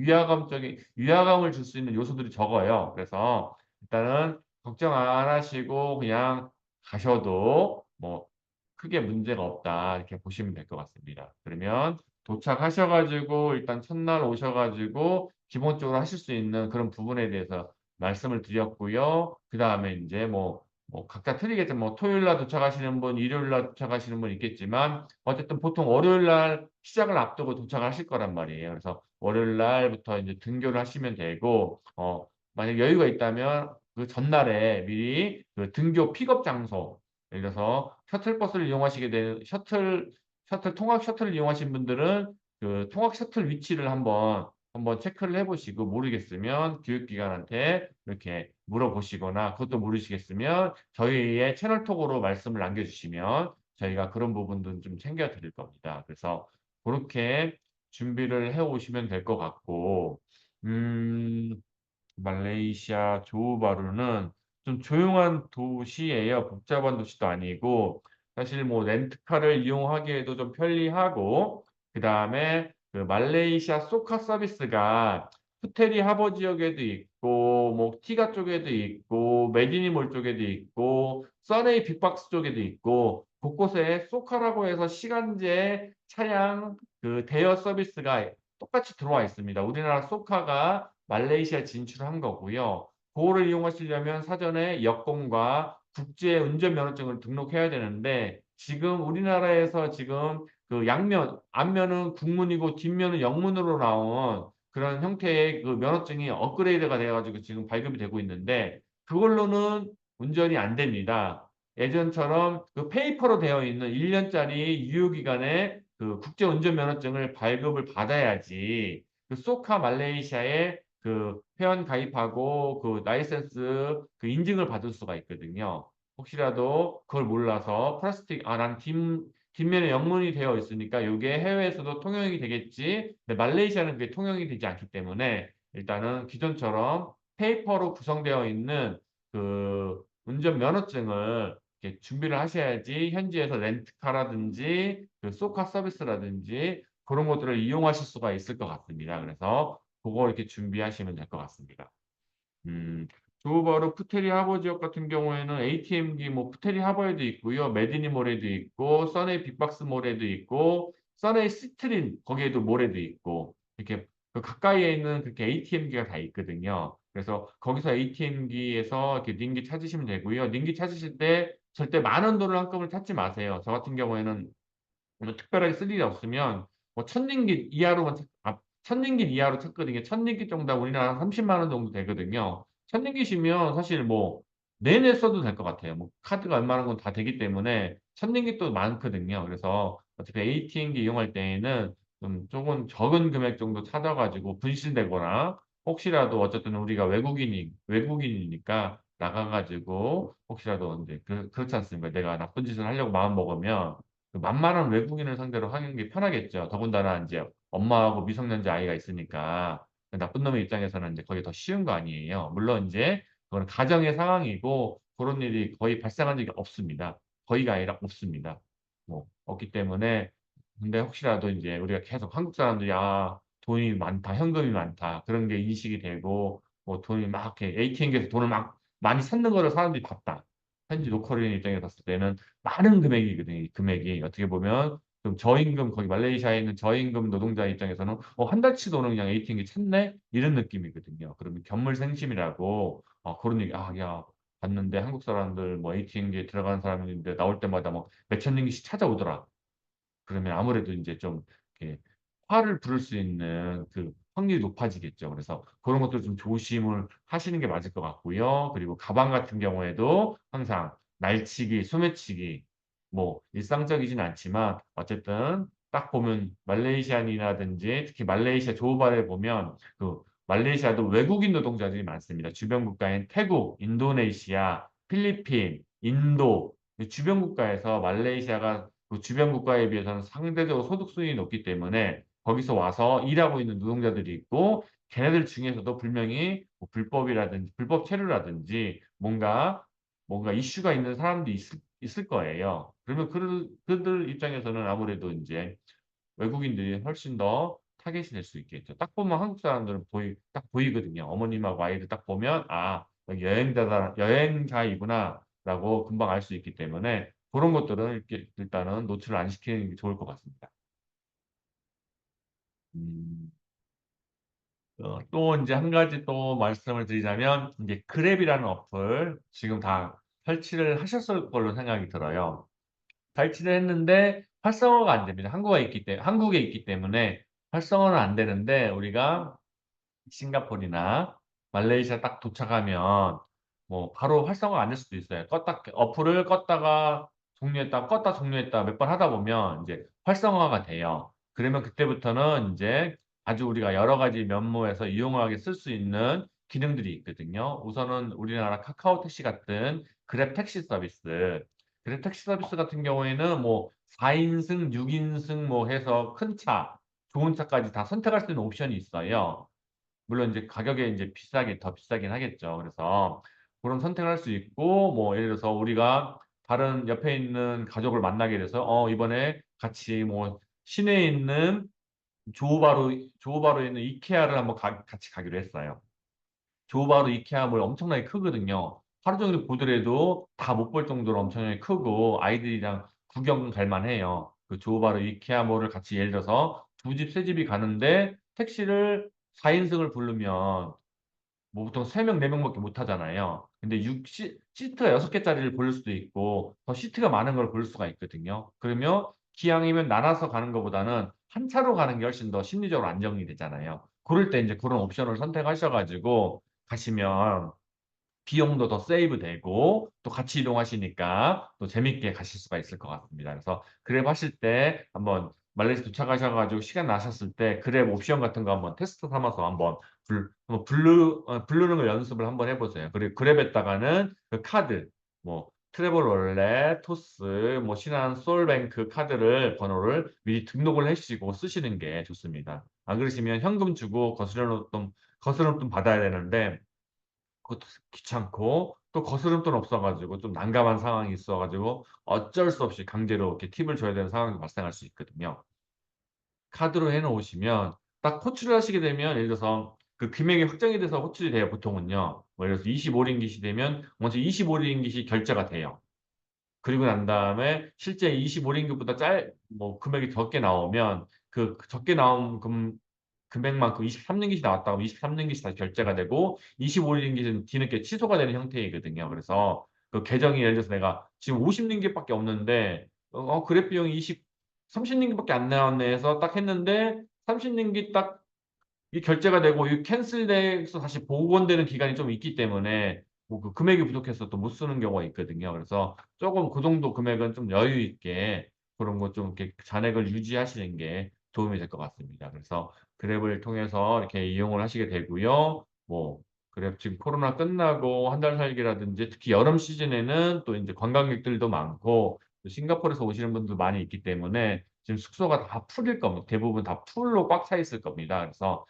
A: 위화감을 줄 수 있는 요소들이 적어요. 그래서 일단은 걱정 안 하시고 그냥 가셔도 뭐 크게 문제가 없다 이렇게 보시면 될 것 같습니다. 그러면 도착하셔 가지고 일단 첫날 오셔 가지고 기본적으로 하실 수 있는 그런 부분에 대해서 말씀을 드렸고요. 그다음에 인제 뭐 각자 틀리겠지만 뭐 토요일 날 도착하시는 분, 일요일 날 도착하시는 분 있겠지만 어쨌든 보통 월요일 날 시작을 앞두고 도착하실 거란 말이에요. 그래서 월요일 날부터 인제 등교를 하시면 되고 만약 여유가 있다면 그 전날에 미리 그 등교 픽업 장소 예를 들어서 셔틀버스를 이용하시게 되는 통학 셔틀을 이용하신 분들은 그 통학 셔틀 위치를 한번 체크를 해 보시고 모르겠으면 교육기관한테 이렇게 물어보시거나 그것도 모르시겠으면 저희의 채널톡으로 말씀을 남겨 주시면 저희가 그런 부분들은 좀 챙겨 드릴 겁니다. 그래서 고렇게 준비를 해 오시면 될 것 같고 음 말레이시아 조호바루는 좀 조용한 도시예요. 복잡한 도시도 아니고 사실 뭐 렌트카를 이용하기에도 좀 편리하고 그다음에 그 말레이시아 소카 서비스가 푸테리 하버 지역에도 있고 뭐 티가 쪽에도 있고 메디니몰 쪽에도 있고 서네이 빅박스 쪽에도 있고 곳곳에 소카라고 해서 시간제 차량 그 대여 서비스가 똑같이 들어와 있습니다. 우리나라 소카가 말레이시아 진출한 거고요. 그거를 이용하시려면 사전에 여권과 국제 운전면허증을 등록해야 되는데 지금 우리나라에서 지금 그 앞면은 국문이고 뒷면은 영문으로 나온 그런 형태의 그 면허증이 업그레이드가 돼 가지고 지금 발급이 되고 있는데 그걸로는 운전이 안 됩니다. 예전처럼 그 페이퍼로 되어 있는 1 년짜리 유효기간의 그 국제 운전면허증을 발급을 받아야지 그 소카 말레이시아에 그 회원 가입하고 그 라이센스 그 인증을 받을 수가 있거든요. 혹시라도 그걸 몰라서 플라스틱 난 뒷면에 영문이 되어 있으니까 요게 해외에서도 통용이 되겠지. 근데 말레이시아는 그게 통용이 되지 않기 때문에 일단은 기존처럼 페이퍼로 구성되어 있는 그 운전 면허증을 이렇게 준비를 하셔야지 현지에서 렌트카라든지 그 소카 서비스라든지 그런 것들을 이용하실 수가 있을 것 같습니다. 그래서 고거 이렇게 준비하시면 될 것 같습니다. 음. 조호바루 푸테리 하버 지역 같은 경우에는 ATM기 뭐 푸테리 하버에도 있고요. 메디니몰에도 있고 서네이 빅박스 몰에도 있고 서네이 시트린 거기에도 몰에도 있고 이렇게 그 가까이에 있는 그렇게 ATM기가 다 있거든요. 그래서 거기서 ATM기에서 이렇게 닌기 찾으시면 되고요. 닌기 찾으실 때 절대 많은 돈을 한꺼번에 찾지 마세요. 저 같은 경우에는 뭐 특별하게 쓸 일이 없으면 뭐 천링깃 이하로만 천링깃 이하로 찾거든요. 천링깃 정도 하면 우리나라 한 30만 원 정도 되거든요. 천링깃이면 사실 뭐 내내 써도 될 것 같아요. 뭐 카드가 웬만한 건 다 되기 때문에 천링깃도 많거든요. 그래서 어차피 ATM기 이용할 때에는 좀 쪼금 적은 금액 정도 찾아 가지고 분실되거나 혹시라도 어쨌든 우리가 외국인이니까 나가 가지고 혹시라도 인제 그렇지 않습니까? 내가 나쁜 짓을 하려고 마음먹으면 그 만만한 외국인을 상대로 하는 게 편하겠죠. 더군다나 인제 엄마하고 미성년자 아이가 있으니까 그 나쁜 놈의 입장에서는 인제 그게 더 쉬운 거 아니에요. 물론 인제 그거는 가정의 상황이고 고런 일이 거의 발생한 적이 없습니다. 거의가 아니라 없습니다. 뭐 없기 때문에 근데 혹시라도 인제 우리가 계속 한국 사람들이 '아 돈이 많다. 현금이 많다.' 그런 게 인식이 되고 뭐 돈이 막 이렇게 ATM기에서 돈을 막 많이 찾는 거를 사람들이 봤다. 현지 로컬인 입장에서 봤을 때는 많은 금액이거든요, 이 금액이. 어떻게 보면 좀 저임금 거기 말레이시아에 있는 저임금 노동자 입장에서는 '한 달치 돈을 그냥 ATM기에 찾네?' 이런 느낌이거든요. 그러면 견물생심이라고 그런 얘기 야 봤는데 한국 사람들 뭐 ATM기에 들어가는 사람인데 나올 때마다 뭐 몇천 링깃씩 찾아오더라." 그러면 아무래도 이제 좀 이렇게 화를 부를 수 있는 그 확률이 높아지겠죠. 그래서 그런 것들 좀 조심을 하시는 게 맞을 것 같고요. 그리고 가방 같은 경우에도 항상 날치기, 소매치기, 뭐 일상적이진 않지만 어쨌든 딱 보면 말레이시안이라든지 특히 말레이시아 조호바를 보면 그 말레이시아도 외국인 노동자들이 많습니다. 주변 국가인 태국, 인도네시아, 필리핀, 인도 주변 국가에서 말레이시아가 그 주변 국가에 비해서는 상대적으로 소득 수준이 높기 때문에 거기서 와서 일하고 있는 노동자들이 있고 걔네들 중에서도 분명히 뭐 불법이라든지 불법 체류라든지 뭔가 이슈가 있는 사람도 있을 거예요. 그러면 그들 입장에서는 아무래도 이제 외국인들이 훨씬 더 타겟이 될 수 있겠죠. 딱 보면 한국 사람들은 딱 보이거든요. 어머님하고 아이들 딱 보면, 아, 여기 여행자이구나라고 금방 알 수 있기 때문에 그런 것들은 이렇게 일단은 노출을 안 시키는 게 좋을 것 같습니다. 음, 또 이제 한 가지 또 말씀을 드리자면, 이제 그랩이라는 어플 지금 다 설치를 하셨을 걸로 생각이 들어요. 설치를 했는데 활성화가 안 됩니다. 한국에 있기 때문에 활성화는 안 되는데 우리가 싱가포르나 말레이시아 딱 도착하면 뭐 바로 활성화가 안 될 수도 있어요. 어플을 껐다 종료했다 몇 번 하다 보면 이제 활성화가 돼요. 그러면 그때부터는 이제 아주 우리가 여러 가지 면모에서 이용하게 쓸 수 있는 기능들이 있거든요. 우선은 우리나라 카카오 택시 같은 그랩 택시 서비스. 그랩 택시 서비스 같은 경우에는 뭐 4인승, 6인승 뭐 해서 큰 차, 좋은 차까지 다 선택할 수 있는 옵션이 있어요. 물론 이제 가격에 이제 더 비싸긴 하겠죠. 그래서 그런 선택을 할 수 있고, 뭐 예를 들어서 우리가 다른 옆에 있는 가족을 만나게 돼서, 이번에 같이 뭐 시내에 있는 조호바루에 있는 이케아를 한번 같이 가기로 했어요. 조바로 이케아몰 엄청나게 크거든요. 하루 종일 보더라도 다 못 볼 정도로 엄청나게 크고 아이들이랑 구경 갈 만해요. 그 조바로 이케아몰을 같이 예를 들어서 두 집, 세 집이 가는데 택시를 4인승을 부르면 뭐 보통 3명, 4명밖에 못 하잖아요. 근데 시트가 6개짜리를 고를 수도 있고 더 시트가 많은 걸 고를 수가 있거든요. 그러면 기왕이면 나눠서 가는 것보다는 한 차로 가는 게 훨씬 더 심리적으로 안정이 되잖아요. 그럴 때 이제 그런 옵션을 선택하셔가지고 가시면 비용도 더 세이브 되고 또 같이 이동하시니까 또 재밌게 가실 수가 있을 것 같습니다. 그래서 그랩 하실 때 한번 말레이시아 도착하셔가지고 시간 나셨을 때 그랩 옵션 같은 거 한번 테스트 삼아서 한번 부르는 걸 연습을 한번 해보세요. 그리고 그랩에다가는 그 카드, 뭐 트래블 월렛, 토스, 뭐 신한 솔뱅크 카드를 번호를 미리 등록을 해주시고 쓰시는 게 좋습니다. 안 그러시면 현금 주고 거스름돈 받아야 되는데 그것도 귀찮고 또 거스름 돈 없어가지고 좀 난감한 상황이 있어가지고 어쩔 수 없이 강제로 이렇게 팁을 줘야 되는 상황이 발생할 수 있거든요. 카드로 해놓으시면 딱 호출을 하시게 되면 예를 들어서 그 금액이 확정이 돼서 호출이 돼요. 보통은요. 뭐 예를 들어서 25링깃이 되면 먼저 25링깃이 결제가 돼요. 그리고 난 다음에 실제 25링깃보다 뭐 금액이 적게 나오면 그 적게 나온 금액만큼 23링깃이 나왔다고 23링깃이 다시 결제가 되고 25링깃은 뒤늦게 취소가 되는 형태이거든요. 그래서 그 계정이 예를 들어서 내가 지금 50링깃밖에 없는데 그래 비용이 30링깃밖에 안 나왔네 해서 딱 했는데 30링깃 딱 이 결제가 되고 이 캔슬돼서 다시 복원되는 기간이 좀 있기 때문에 뭐 그 금액이 부족해서 또 못 쓰는 경우가 있거든요. 그래서 조금 그 정도 금액은 좀 여유 있게 그런 거 좀 이렇게 잔액을 유지하시는 게 도움이 될 것 같습니다. 그래서 그랩을 통해서 이렇게 이용을 하시게 되고요. 뭐 그랩 지금 코로나 끝나고 한 달 살기라든지 특히 여름 시즌에는 또 이제 관광객들도 많고 또 싱가포르에서 오시는 분도 많이 있기 때문에 지금 숙소가 다 풀일 겁니다. 대부분 다 풀로 꽉 차 있을 겁니다. 그래서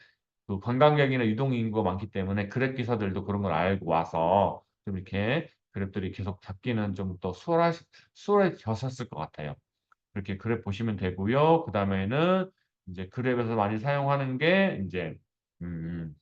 A: 그 관광객이나 유동 인구가 많기 때문에 그랩 기사들도 그런 걸 알고 와서 좀 이렇게 그랩들이 계속 잡기는 좀 더 수월해졌을 것 같아요. 그렇게 그랩 보시면 되고요. 그 다음에는 이제 그랩에서 많이 사용하는 게 이제 음,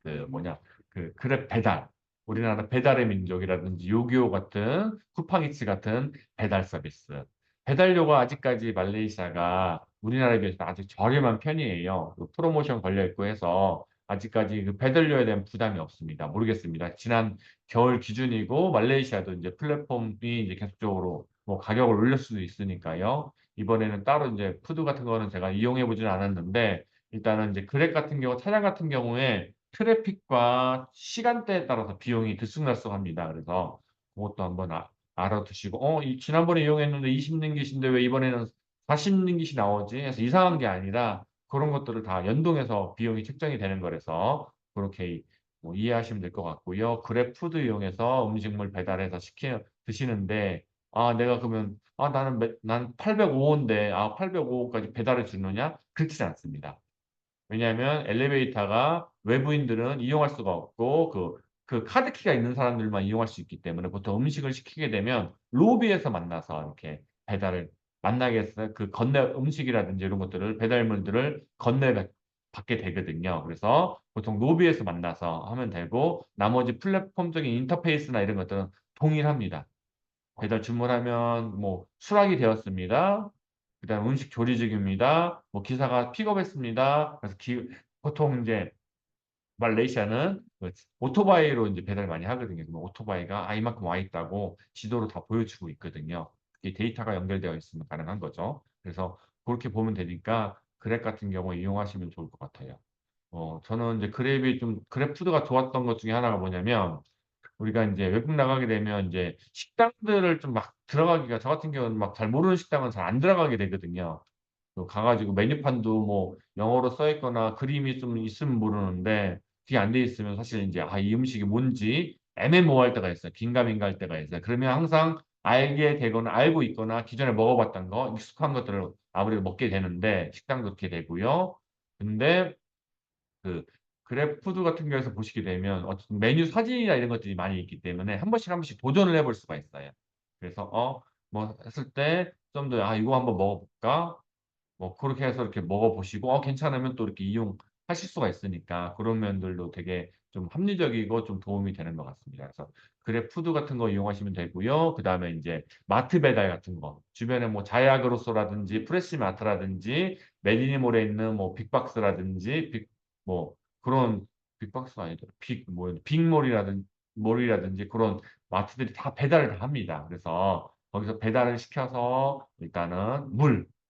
A: 그 뭐냐 그 그랩 배달 우리나라 배달의 민족이라든지 요기요 같은 쿠팡이츠 같은 배달 서비스 배달료가 아직까지 말레이시아가 우리나라에 비해서 아직 저렴한 편이에요. 그 프로모션 걸려 있고 해서 아직까지 그 배달료에 대한 부담이 없습니다. 모르겠습니다. 지난 겨울 기준이고 말레이시아도 이제 플랫폼이 이제 계속적으로 뭐 가격을 올릴 수도 있으니까요. 이번에는 따로 이제 푸드 같은 거는 제가 이용해 보지는 않았는데 일단은 이제 그랩 같은 경우 차량 같은 경우에 트래픽과 시간대에 따라서 비용이 들쑥날쑥합니다. 그래서 그것도 한번 알아두시고 지난번에 이용했는데 20 링깃인데 왜 이번에는 40 링깃이 나오지? 해서 이상한 게 아니라 그런 것들을 다 연동해서 비용이 책정이 되는 거라서 그렇게 뭐 이해하시면 될 것 같고요. 그랩푸드 이용해서 음식물 배달해서 시켜 드시는데 내가 그러면 난 805호인데 805호까지 배달해 주느냐? 그렇지 않습니다. 왜냐하면 엘리베이터가 외부인들은 이용할 수가 없고 그 카드키가 있는 사람들만 이용할 수 있기 때문에 보통 음식을 시키게 되면 로비에서 만나서 이렇게 배달을 만나게 해서 그 건네 음식이라든지 이런 것들을 배달물들을 건네 받게 되거든요. 그래서 보통 로비에서 만나서 하면 되고 나머지 플랫폼적인 인터페이스나 이런 것들은 동일합니다. 배달 주문하면 뭐 수락이 되었습니다. 그다음 음식 조리 중입니다. 뭐 기사가 픽업했습니다. 그래서 보통 이제 말레이시아는 그 오토바이로 이제 배달 많이 하거든요. 그럼 오토바이가 이만큼 와 있다고 지도로 다 보여주고 있거든요. 그게 데이터가 연결되어 있으면 가능한 거죠. 그래서 그렇게 보면 되니까 그랩 같은 경우 이용하시면 좋을 것 같아요. 저는 이제 그랩푸드가 좋았던 것 중에 하나가 뭐냐면 우리가 인제 외국 나가게 되면 인제 식당들을 좀 막 들어가기가 저 같은 경우는 막 잘 모르는 식당은 잘 안 들어가게 되거든요. 가 가지고 메뉴판도 뭐 영어로 써 있거나 그림이 좀 있으면 모르는데 그게 안 돼 있으면 사실 인제 이 음식이 뭔지 애매모호할 때가 있어요. 긴가민가할 때가 있어요. 그러면 항상 알게 되거나 알고 있거나 기존에 먹어 봤던 거 익숙한 것들을 아무래도 먹게 되는데 식당도 그렇게 되고요. 근데 그 그랩푸드 같은 경우에서 보시게 되면 어쨌든 메뉴 사진이나 이런 것들이 많이 있기 때문에 한 번씩 한 번씩 도전을 해볼 수가 있어요. 그래서 뭐 했을 때 좀 더 '아 이거 한번 먹어 볼까?' 뭐 그렇게 해서 이렇게 먹어 보시고 괜찮으면 또 이렇게 이용하실 수가 있으니까 그런 면들도 되게 좀 합리적이고 좀 도움이 되는 것 같습니다. 그래서 그랩푸드 같은 거 이용하시면 되고요. 그다음에 인제 마트 배달 같은 거 주변에 뭐 자야그로소라든지 프레시마트라든지 메디니몰에 있는 뭐 빅박스라든지 뭐 그런 빅박스가 아니더라. 몰이라든지 그런 마트들이 다 배달을 다 합니다. 그래서 거기서 배달을 시켜서 일단은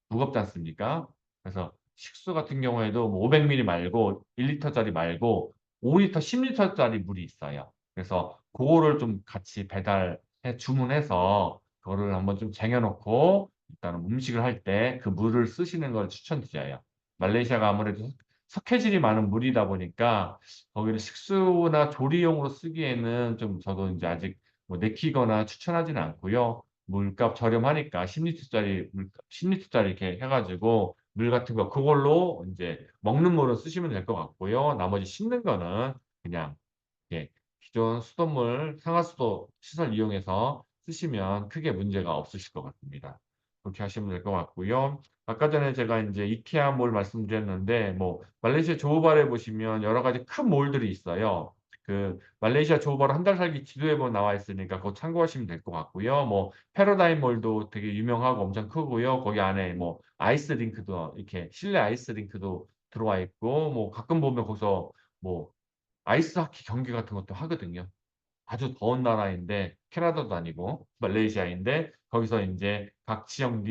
A: 무겁지 않습니까? 그래서 식수 같은 경우에도 뭐 500 밀리 말고 1 리터짜리 말고 5 리터, 10 리터짜리 물이 있어요. 그래서 고거를 좀 같이 배달해 주문해서 그거를 한번 좀 쟁여 놓고 일단은 음식을 할 때 그 물을 쓰시는 걸 추천드려요. 말레이시아가 아무래도 석회질이 많은 물이다 보니까 거기를 식수나 조리용으로 쓰기에는 좀 저도 인제 아직 뭐 내키거나 추천하지는 않고요. 물값 저렴하니까 10 리터짜리 물값 10 리터짜리 이렇게 해 가지고 물 같은 거 그걸로 인제 먹는 물은 쓰시면 될 것 같고요. 나머지 씻는 거는 그냥 예 기존 수돗물 상하수도 시설 이용해서 쓰시면 크게 문제가 없으실 것 같습니다. 그렇게 하시면 될 것 같고요. 아까 전에 제가 인제 이케아 몰 말씀드렸는데 뭐 말레이시아 조호바르에 보시면 여러 가지 큰 몰들이 있어요. 말레이시아 조호바르 한 달 살기 지도에 보면 나와 있으니까 그거 참고하시면 될 것 같고요. 뭐 패러다임 몰도 되게 유명하고 엄청 크고요. 거기 안에 뭐 아이스 링크도 이렇게 실내 아이스 링크도 들어와 있고 뭐 가끔 보면 거기서 뭐 아이스 하키 경기 같은 것도 하거든요. 아주 더운 나라인데 캐나다도 아니고 말레이시아인데 거기서 인제 각 지역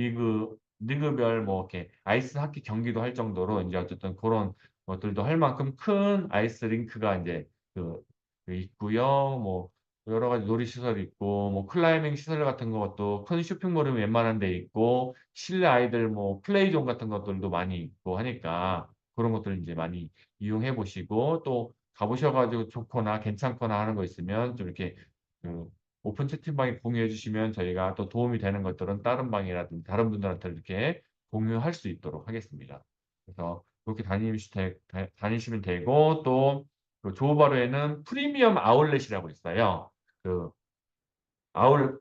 A: 리그별 뭐 이렇게 아이스 하키 경기도 할 정도로 인제 어쨌든 고런 것들도 할 만큼 큰 아이스 링크가 인제 그 있고요. 뭐 여러 가지 놀이시설이 있고 뭐 클라이밍 시설 같은 것도 큰 쇼핑몰은 웬만한 데 있고 실내 아이들 뭐 플레이존 같은 것들도 많이 있고 하니까 고런 것들 인제 많이 이용해 보시고 또 가 보셔 가지고 좋거나 괜찮거나 하는 거 있으면 좀 이렇게 그 오픈 채팅방에 공유해 주시면 저희가 또 도움이 되는 것들은 다른 방이라든지 다른 분들한테 이렇게 공유할 수 있도록 하겠습니다. 그래서 그렇게 다니시면 되고 또 조호바르에는 프리미엄 아울렛이라고 있어요. 그 아울렛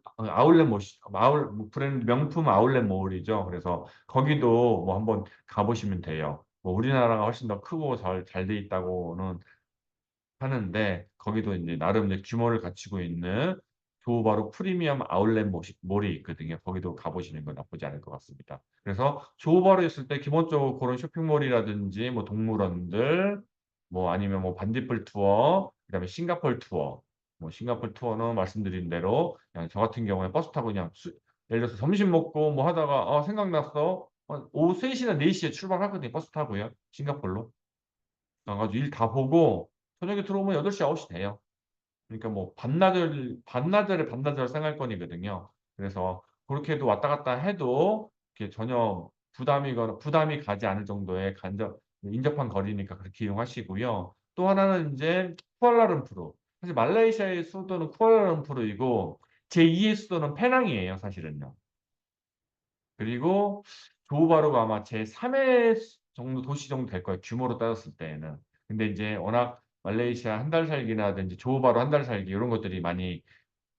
A: 뭐 브랜드 명품 아울렛 몰이죠. 그래서 거기도 뭐 한번 가 보시면 돼요. 뭐 우리나라가 훨씬 더 크고 잘 돼 있다고는 하는데 거기도 인제 나름 이제 규모를 갖추고 있는 조호바루 프리미엄 아울렛 몰이 있거든요. 거기도 가 보시는 건 나쁘지 않을 것 같습니다. 그래서 조호바루에 있을 때 기본적으로 고런 쇼핑몰이라든지 뭐 동물원들 뭐 아니면 뭐 반딧불 투어 그다음에 싱가포르 투어 뭐 싱가포르 투어는 말씀드린 대로 그냥 저 같은 경우에 버스 타고 그냥 예를 들어서 점심 먹고 뭐 하다가 생각났어. 오후 3시나 4시에 출발하거든요. 버스 타고요. 싱가포르로. 그래 가지고 일 다 보고 저녁에 들어오면 8시, 9시 돼요. 그러니까 뭐 반나절의 생활권이거든요. 그래서 그렇게도 왔다 갔다 해도 이렇게 전혀 부담이 가지 않을 정도의 인접한 거리니까 그렇게 이용하시고요. 또 하나는 이제 쿠알라룸푸르. 사실 말레이시아의 수도는 쿠알라룸푸르이고 제2의 수도는 페낭이에요, 사실은요. 그리고 조호바루가 아마 제3의 정도 도시 정도 될 거예요. 규모로 따졌을 때에는. 근데 이제 워낙 말레이시아 한 달 살기라든지 조호바루 한 달 살기 이런 것들이 많이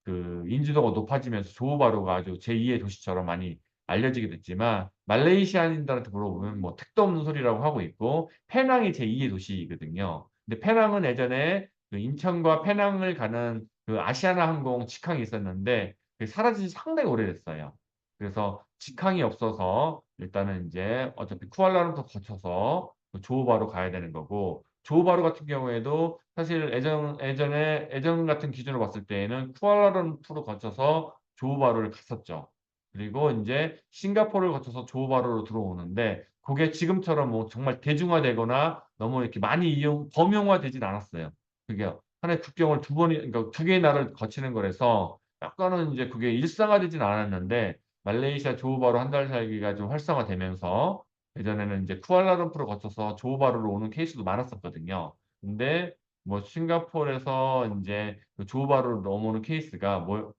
A: 그 인지도가 높아지면서 조호바루가 아주 제2의 도시처럼 많이 알려지게 됐지만 말레이시아인들한테 물어보면 뭐 택도 없는 소리라고 하고 있고 페낭이 제2의 도시거든요. 근데 페낭은 예전에 그 인천과 페낭을 가는 그 아시아나 항공 직항이 있었는데 그게 사라진 지 상당히 오래됐어요. 그래서 직항이 없어서 일단은 이제 어차피 쿠알라룸푸르 거쳐서 그 조호바루 가야 되는 거고 조호바루 같은 경우에도 사실 예전 같은 기준으로 봤을 때에는 쿠알라룸푸르 거쳐서 조호바루를 갔었죠. 그리고 이제 싱가포르를 거쳐서 조호바루로 들어오는데 그게 지금처럼 뭐 정말 대중화되거나 너무 이렇게 많이 범용화되진 않았어요. 그게 하나의 국경을 그러니까 두 개의 나라를 거치는 거라서 약간은 이제 그게 일상화되진 않았는데 말레이시아 조호바루 한 달 살기가 좀 활성화되면서 예전에는 이제 쿠알라룸푸르 거쳐서 조호바루로 오는 케이스도 많았었거든요. 근데 뭐 싱가포르에서 이제 그 조호바루로 넘어오는 케이스가 뭐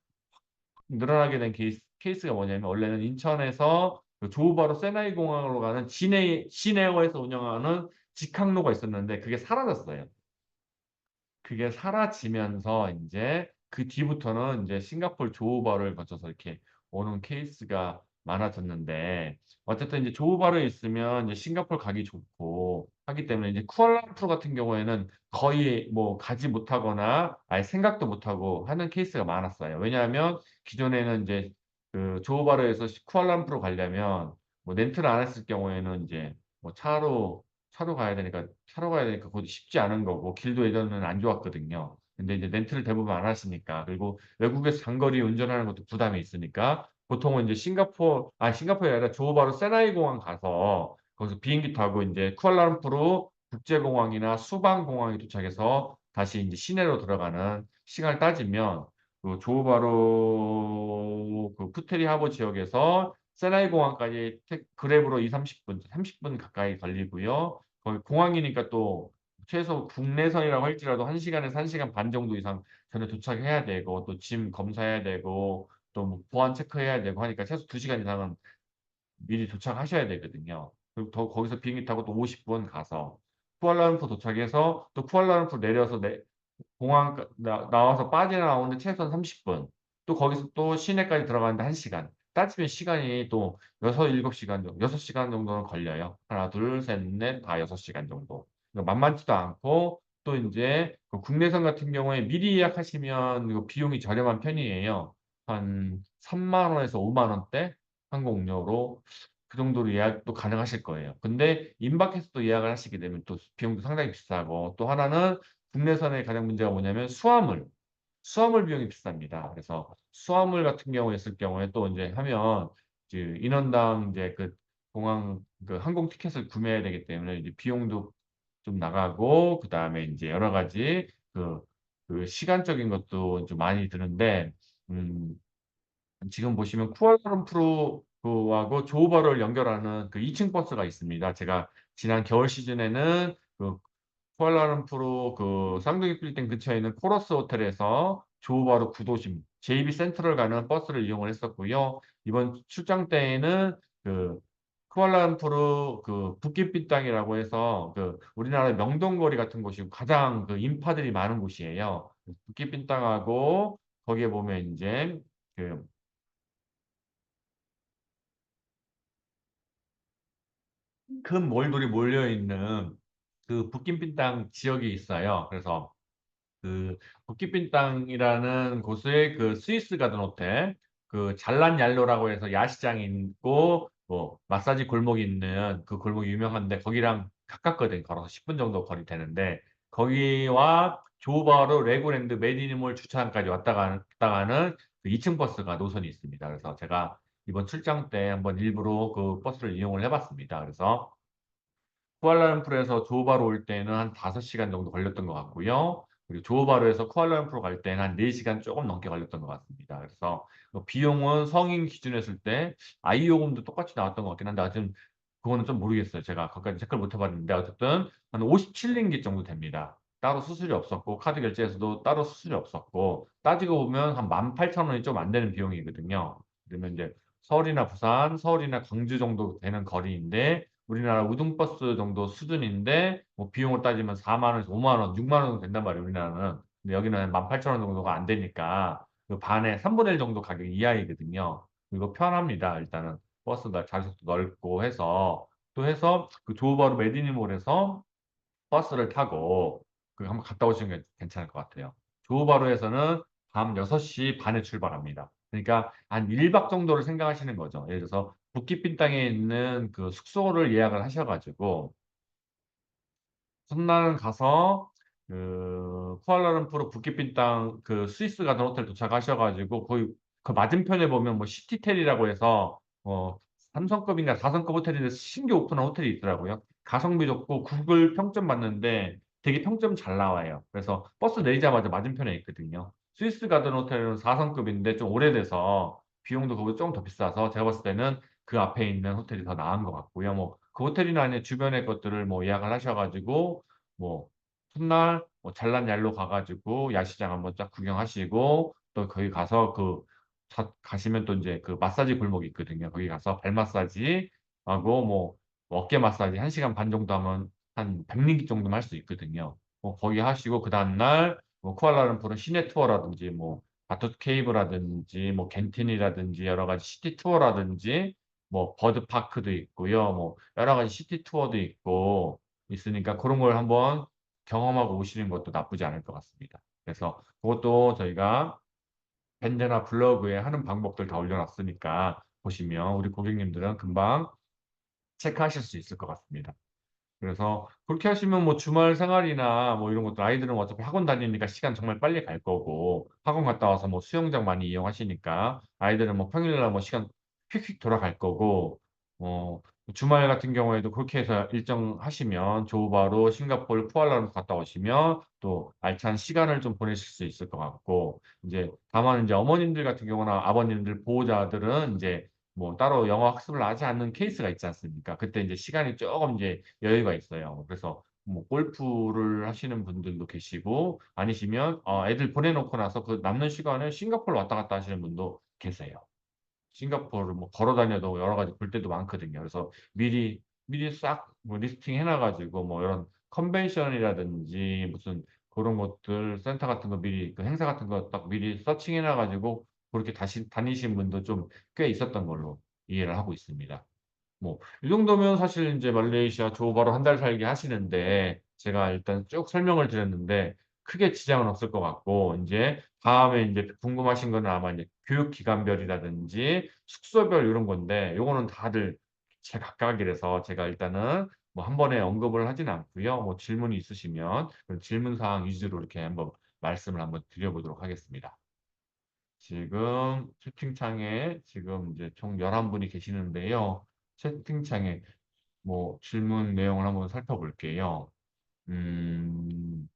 A: 늘어나게 된 케이스가 뭐냐면 원래는 인천에서 그 조호바루 세나이 공항으로 가는 진에어에서 운영하는 직항로가 있었는데 그게 사라졌어요. 그게 사라지면서 인제 그 뒤부터는 인제 싱가포르 조호바루를 거쳐서 이렇게 오는 케이스가 많아졌는데 어쨌든 이제 조호바루에 있으면 이제 싱가포르 가기 좋고 하기 때문에 이제 쿠알라룸푸르 같은 경우에는 거의 뭐 가지 못하거나 아예 생각도 못하고 하는 케이스가 많았어요. 왜냐하면 기존에는 인제 그 조호바루에서 쿠알라룸푸르 가려면 뭐 렌트를 안 했을 경우에는 인제 뭐 차로 가야 되니까 그것도 쉽지 않은 거고 길도 예전에는 안 좋았거든요. 근데 이제 렌트를 대부분 안 하시니까 그리고 외국에서 장거리 운전하는 것도 부담이 있으니까 보통은 이제 싱가포르이 아니라 조호바루 세나이 공항 가서 거기서 비행기 타고 인제 쿠알라룸푸르 국제공항이나 수방 공항에 도착해서 다시 인제 시내로 들어가는 시간을 따지면 그 조호바루 그 푸테리 하버 지역에서 세나이 공항까지 그랩으로 30분 가까이 걸리고요. 거기 공항이니까 또 최소 국내선이라고 할지라도 1 시간에서 1 시간 반 정도 이상 전에 도착해야 되고 또 짐 검사해야 되고 또 뭐 보안 체크해야 되고 하니까 최소 2 시간 이상은 미리 도착하셔야 되거든요. 그리고 거기서 비행기 타고 또 50분 가서 쿠알라룸푸르 도착해서 또 쿠알라룸푸르 내려서 공항 나와서 빠져나오는데 최소한 30분. 또 거기서 또 시내까지 들어가는데 1 시간. 따지면 시간이 또 6-7시간 정도 6시간 정도는 걸려요. 하나, 둘, 셋, 넷, 다 6시간 정도. 그러니까 만만치도 않고 또 인제 그 국내선 같은 경우에 미리 예약하시면 그 비용이 저렴한 편이에요. 한 3만 원에서 5만 원대 항공료로 그 정도로 예약도 가능하실 거예요. 근데 임박해서 또 예약을 하시게 되면 또 비용도 상당히 비싸고 또 하나는 국내선의 가장 문제가 뭐냐면 수화물 비용이 비쌉니다. 그래서 수화물 같은 경우에 있을 경우에 또 인제 하면 그 인원당 인제 그 공항 그 항공 티켓을 구매해야 되기 때문에 이제 비용도 좀 나가고 그다음에 인제 여러 가지 시간적인 것도 좀 많이 드는데 음 지금 보시면 쿠알라룸푸르 하고 조호바루를 연결하는 그 2층 버스가 있습니다. 제가 지난 겨울 시즌에는 그 쿠알라룸푸르 그 쌍둥이 빌딩 근처에 있는 코러스 호텔에서 조호바루 구도심 JB 센트럴 가는 버스를 이용을 했었고요. 이번 출장 때에는 그 쿠알라룸푸르 그 부kit빈땅이라고 해서 그 우리나라의 명동거리 같은 곳이고 가장 그 인파들이 많은 곳이에요. 부kit빈땅하고 거기에 보면 인제 그 큰 몰들이 몰려 있는 그 부kit빈땅 지역이 있어요. 그래서 그 부키빈땅이라는 곳에 그 스위스 가든 호텔 그 잘란 얄로라고 해서 야시장이 있고 뭐 마사지 골목이 있는 그 골목이 유명한데 거기랑 가깝거든. 걸어서 10분 정도 거리 되는데 거기와 조바로 레고랜드 메디니몰 주차장까지 왔다 가는 그 2층 버스가 노선이 있습니다. 그래서 제가 이번 출장 때 한번 일부러 그 버스를 이용을 해봤습니다. 그래서 쿠알라룸푸르에서 조호바루 올 때는 한 5시간 정도 걸렸던 것 같고요. 그리고 조호바루에서 쿠알라룸푸르 갈 때는 한 4시간 조금 넘게 걸렸던 것 같습니다. 그래서 비용은 성인 기준으로 했을 때 아이 요금도 똑같이 나왔던 것 같긴 한데 아직 그거는 좀 모르겠어요. 제가 거기까지 체크를 못 해봤는데 어쨌든 한 57링기 정도 됩니다. 따로 수수료 없었고 카드 결제에서도 따로 수수료 없었고 따지고 보면 한 18,000원이 좀 안 되는 비용이거든요. 그러면 이제 서울이나 부산, 서울이나 광주 정도 되는 거리인데 우리나라 우등버스 정도 수준인데 뭐 비용을 따지면 4만 원에서 5만 원, 6만 원 정도 된단 말이에요, 우리나라는. 근데 여기는 18,000원 정도가 안 되니까 그 반에 3분의 1 정도 가격 이하이거든요. 그리고 편합니다. 일단은 버스가 좌석도 넓고 해서 또 해서 그 조호바루 메디니몰에서 버스를 타고 그 한번 갔다 오시는 게 괜찮을 것 같아요. 조호바루에서는 밤 6시 반에 출발합니다. 그러니까 한 1박 정도를 생각하시는 거죠. 예를 들어서 북기빈 땅에 있는 그 숙소를 예약을 하셔가지고 첫날은 가서 그 쿠알라룸푸르 북기빈 땅 그 스위스 가든 호텔 도착하셔가지고 거기 그 맞은편에 보면 뭐 시티텔이라고 해서 3성급인가 4성급 호텔인데 신규 오픈한 호텔이 있더라고요. 가성비 좋고 구글 평점 봤는데 되게 평점 잘 나와요. 그래서 버스 내리자마자 맞은편에 있거든요. 스위스 가든 호텔은 4성급인데 좀 오래돼서 비용도 그거 좀 더 비싸서 제가 봤을 때는 그 앞에 있는 호텔이 더 나은 것 같고요. 뭐 그 호텔이나 아니면 주변의 것들을 뭐 예약을 하셔가지고 뭐 첫날 뭐 잘난 얄로 가가지고 야시장 한번 쫙 구경하시고 또 거기 가서 그 가시면 또 이제 그 마사지 골목이 있거든요. 거기 가서 발 마사지 하고 뭐 어깨 마사지 1시간 반 정도 하면 한 100링기 정도는 할 수 있거든요. 뭐 거기 하시고 그 다음날 뭐 쿠알라룸푸르 시내 투어라든지 뭐 바토 케이브라든지 뭐 겐틴이라든지 여러 가지 시티 투어라든지 뭐 버드 파크도 있고요. 뭐 여러 가지 시티 투어도 있고 있으니까 그런 걸 한번 경험하고 오시는 것도 나쁘지 않을 것 같습니다. 그래서 그것도 저희가 밴드나 블로그에 하는 방법들 다 올려놨으니까 보시면 우리 고객님들은 금방 체크하실 수 있을 것 같습니다. 그래서 그렇게 하시면 뭐 주말 생활이나 뭐 이런 것도 아이들은 어차피 학원 다니니까 시간 정말 빨리 갈 거고 학원 갔다 와서 뭐 수영장 많이 이용하시니까 아이들은 뭐 평일날 뭐 시간 휙휙 돌아갈 거고 어 주말 같은 경우에도 그렇게 해서 일정 하시면 조우바로 싱가포르 쿠알라룸푸르 갔다 오시면 또 알찬 시간을 좀 보내실 수 있을 것 같고 이제 다만 이제 어머님들 같은 경우나 아버님들 보호자들은 이제 뭐 따로 영어 학습을 하지 않는 케이스가 있지 않습니까? 그때 이제 시간이 조금 이제 여유가 있어요. 그래서 뭐 골프를 하시는 분들도 계시고 아니시면 애들 보내놓고 나서 그 남는 시간에 싱가포르 왔다 갔다 하시는 분도 계세요. 싱가포르 뭐 걸어 다녀도 여러 가지 볼 때도 많거든요. 그래서 미리 싹 뭐 리스팅 해놔가지고 뭐 이런 컨벤션이라든지 무슨 그런 것들 센터 같은 거 미리 그 행사 같은 거 딱 미리 서칭해놔가지고 그렇게 다시 다니신 분도 좀 꽤 있었던 걸로 이해를 하고 있습니다. 뭐, 이 정도면 사실 이제 말레이시아 조바로 한 달 살기 하시는데, 제가 일단 쭉 설명을 드렸는데, 크게 지장은 없을 것 같고, 이제 다음에 이제 궁금하신 거는 아마 이제 교육기관별이라든지 숙소별 이런 건데, 요거는 다들 제각각이라서 제가 일단은 뭐 한 번에 언급을 하진 않고요. 뭐 질문이 있으시면 그런 질문 사항 위주로 이렇게 한번 말씀을 한번 드려보도록 하겠습니다. 지금 채팅창에 지금 이제 총 11분이 계시는데요. 채팅창에 뭐 질문 내용을 한번 살펴볼게요. 음,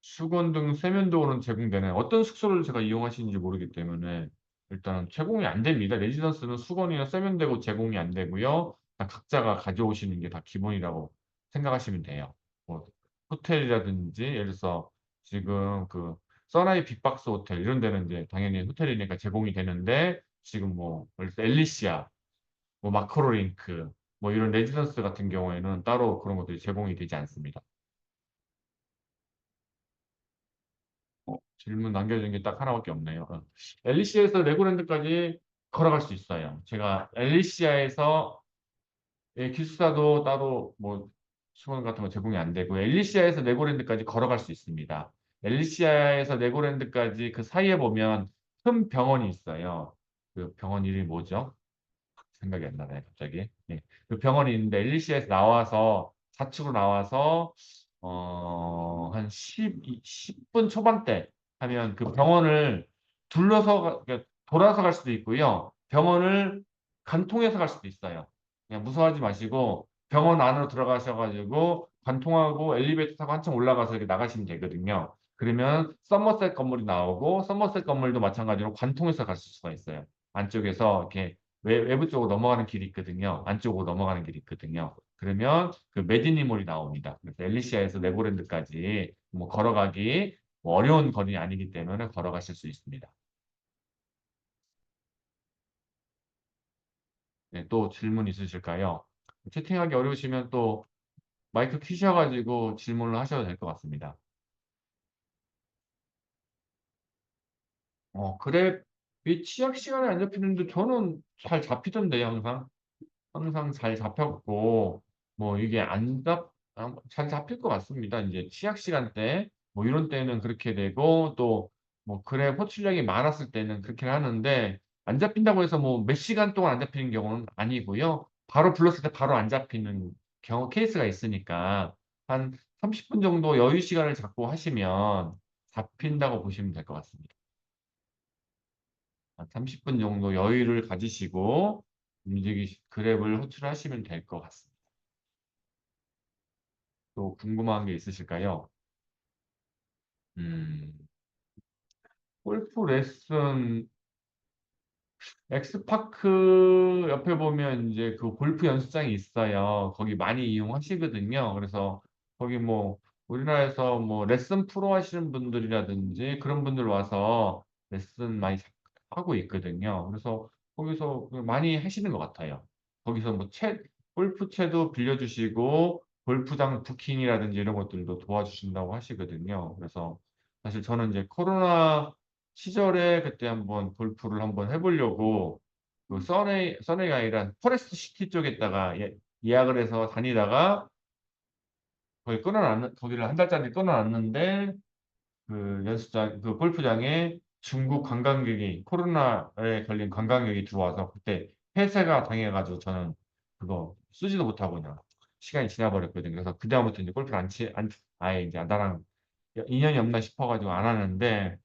A: 수건 등 세면도구는 제공되는 어떤 숙소를 제가 이용하시는지 모르기 때문에 일단 제공이 안 됩니다. 레지던스는 수건이나 세면대고 제공이 안 되고요. 다 각자가 가져오시는 게 다 기본이라고 생각하시면 돼요. 뭐 호텔이라든지 예를 들어서 지금 그 서나이 빅박스 호텔 이런 데는 이제 당연히 호텔이니까 제공이 되는데 지금 뭐 예를 들어서 엘리시아, 뭐 마코로링크 뭐 이런 레지던스 같은 경우에는 따로 그런 것들이 제공이 되지 않습니다. 질문 남겨준 게 딱 하나밖에 없네요. 엘리시아에서 레고랜드까지 걸어갈 수 있어요. 제가 엘리시아에서 기숙사도 따로 뭐 수건 같은 거 제공이 안 되고 엘리시아에서 레고랜드까지 걸어갈 수 있습니다. 엘리시아에서 레고랜드까지 그 사이에 보면 큰 병원이 있어요. 그 병원 이름이 뭐죠? 생각이 안 나네, 갑자기. 예. 그 병원이 있는데 엘리시아에서 나와서 좌측으로 나와서 한 10분 초반대 하면 그 병원을 돌아서 갈 수도 있고요. 병원을 관통해서 갈 수도 있어요. 그냥 무서워하지 마시고 병원 안으로 들어가셔가지고 관통하고 엘리베이터 타고 한층 올라가서 이렇게 나가시면 되거든요. 그러면 서머셋 건물이 나오고 서머셋 건물도 마찬가지로 관통해서 가실 수가 있어요. 안쪽에서 이렇게 외부 쪽으로 넘어가는 길이 있거든요. 안쪽으로 넘어가는 길이 있거든요. 그러면 그 메디니몰이 나옵니다. 그래서 엘리시아에서 레고랜드까지 뭐 걸어가기 뭐 어려운 거리 아니기 때문에 걸어가실 수 있습니다. 네, 또 질문 있으실까요? 채팅하기 어려우시면 또 마이크 켜셔가지고 질문을 하셔도 될 것 같습니다. 그래, 이 치약 시간에 안 잡히는데 저는 잘 잡히던데요, 항상. 항상 잘 잡혔고, 뭐 이게 잘 잡힐 것 같습니다. 이제 치약 시간대, 뭐 이런 때는 그렇게 되고, 또 뭐 그래, 호출량이 많았을 때는 그렇게 하는데, 안 잡힌다고 해서 뭐 몇 시간 동안 안 잡히는 경우는 아니고요. 바로 불렀을 때 바로 안 잡히는 케이스가 있으니까, 한 30분 정도 여유 시간을 잡고 하시면 잡힌다고 보시면 될 것 같습니다. 한 30분 정도 여유를 가지시고, 그랩을 호출하시면 될 것 같습니다. 또 궁금한 게 있으실까요? 음, 골프 레슨, 엑스파크 옆에 보면 이제 그 골프 연습장이 있어요. 거기 많이 이용하시거든요. 그래서 거기 뭐 우리나라에서 뭐 레슨 프로 하시는 분들이라든지 그런 분들 와서 레슨 많이 하고 있거든요. 그래서 거기서 많이 하시는 것 같아요. 거기서 뭐 골프채도 빌려주시고 골프장 부킹이라든지 이런 것들도 도와주신다고 하시거든요. 그래서 사실 저는 이제 코로나 시절에 그때 한번 골프를 한번 해보려고 그 써네이가 아니라 포레스트 시티 쪽에다가 예약을 해서 다니다가 거기를 한 달짜리 끊어놨는데 그 그 골프장에 중국 관광객이 코로나에 걸린 관광객이 들어와서 그때 폐쇄가 당해가지고 저는 그거 쓰지도 못하고 그냥 시간이 지나버렸거든요. 그래서 그다음부터 이제 골프를 아예 이제 나랑 인연이 없나 싶어가지고 안 하는데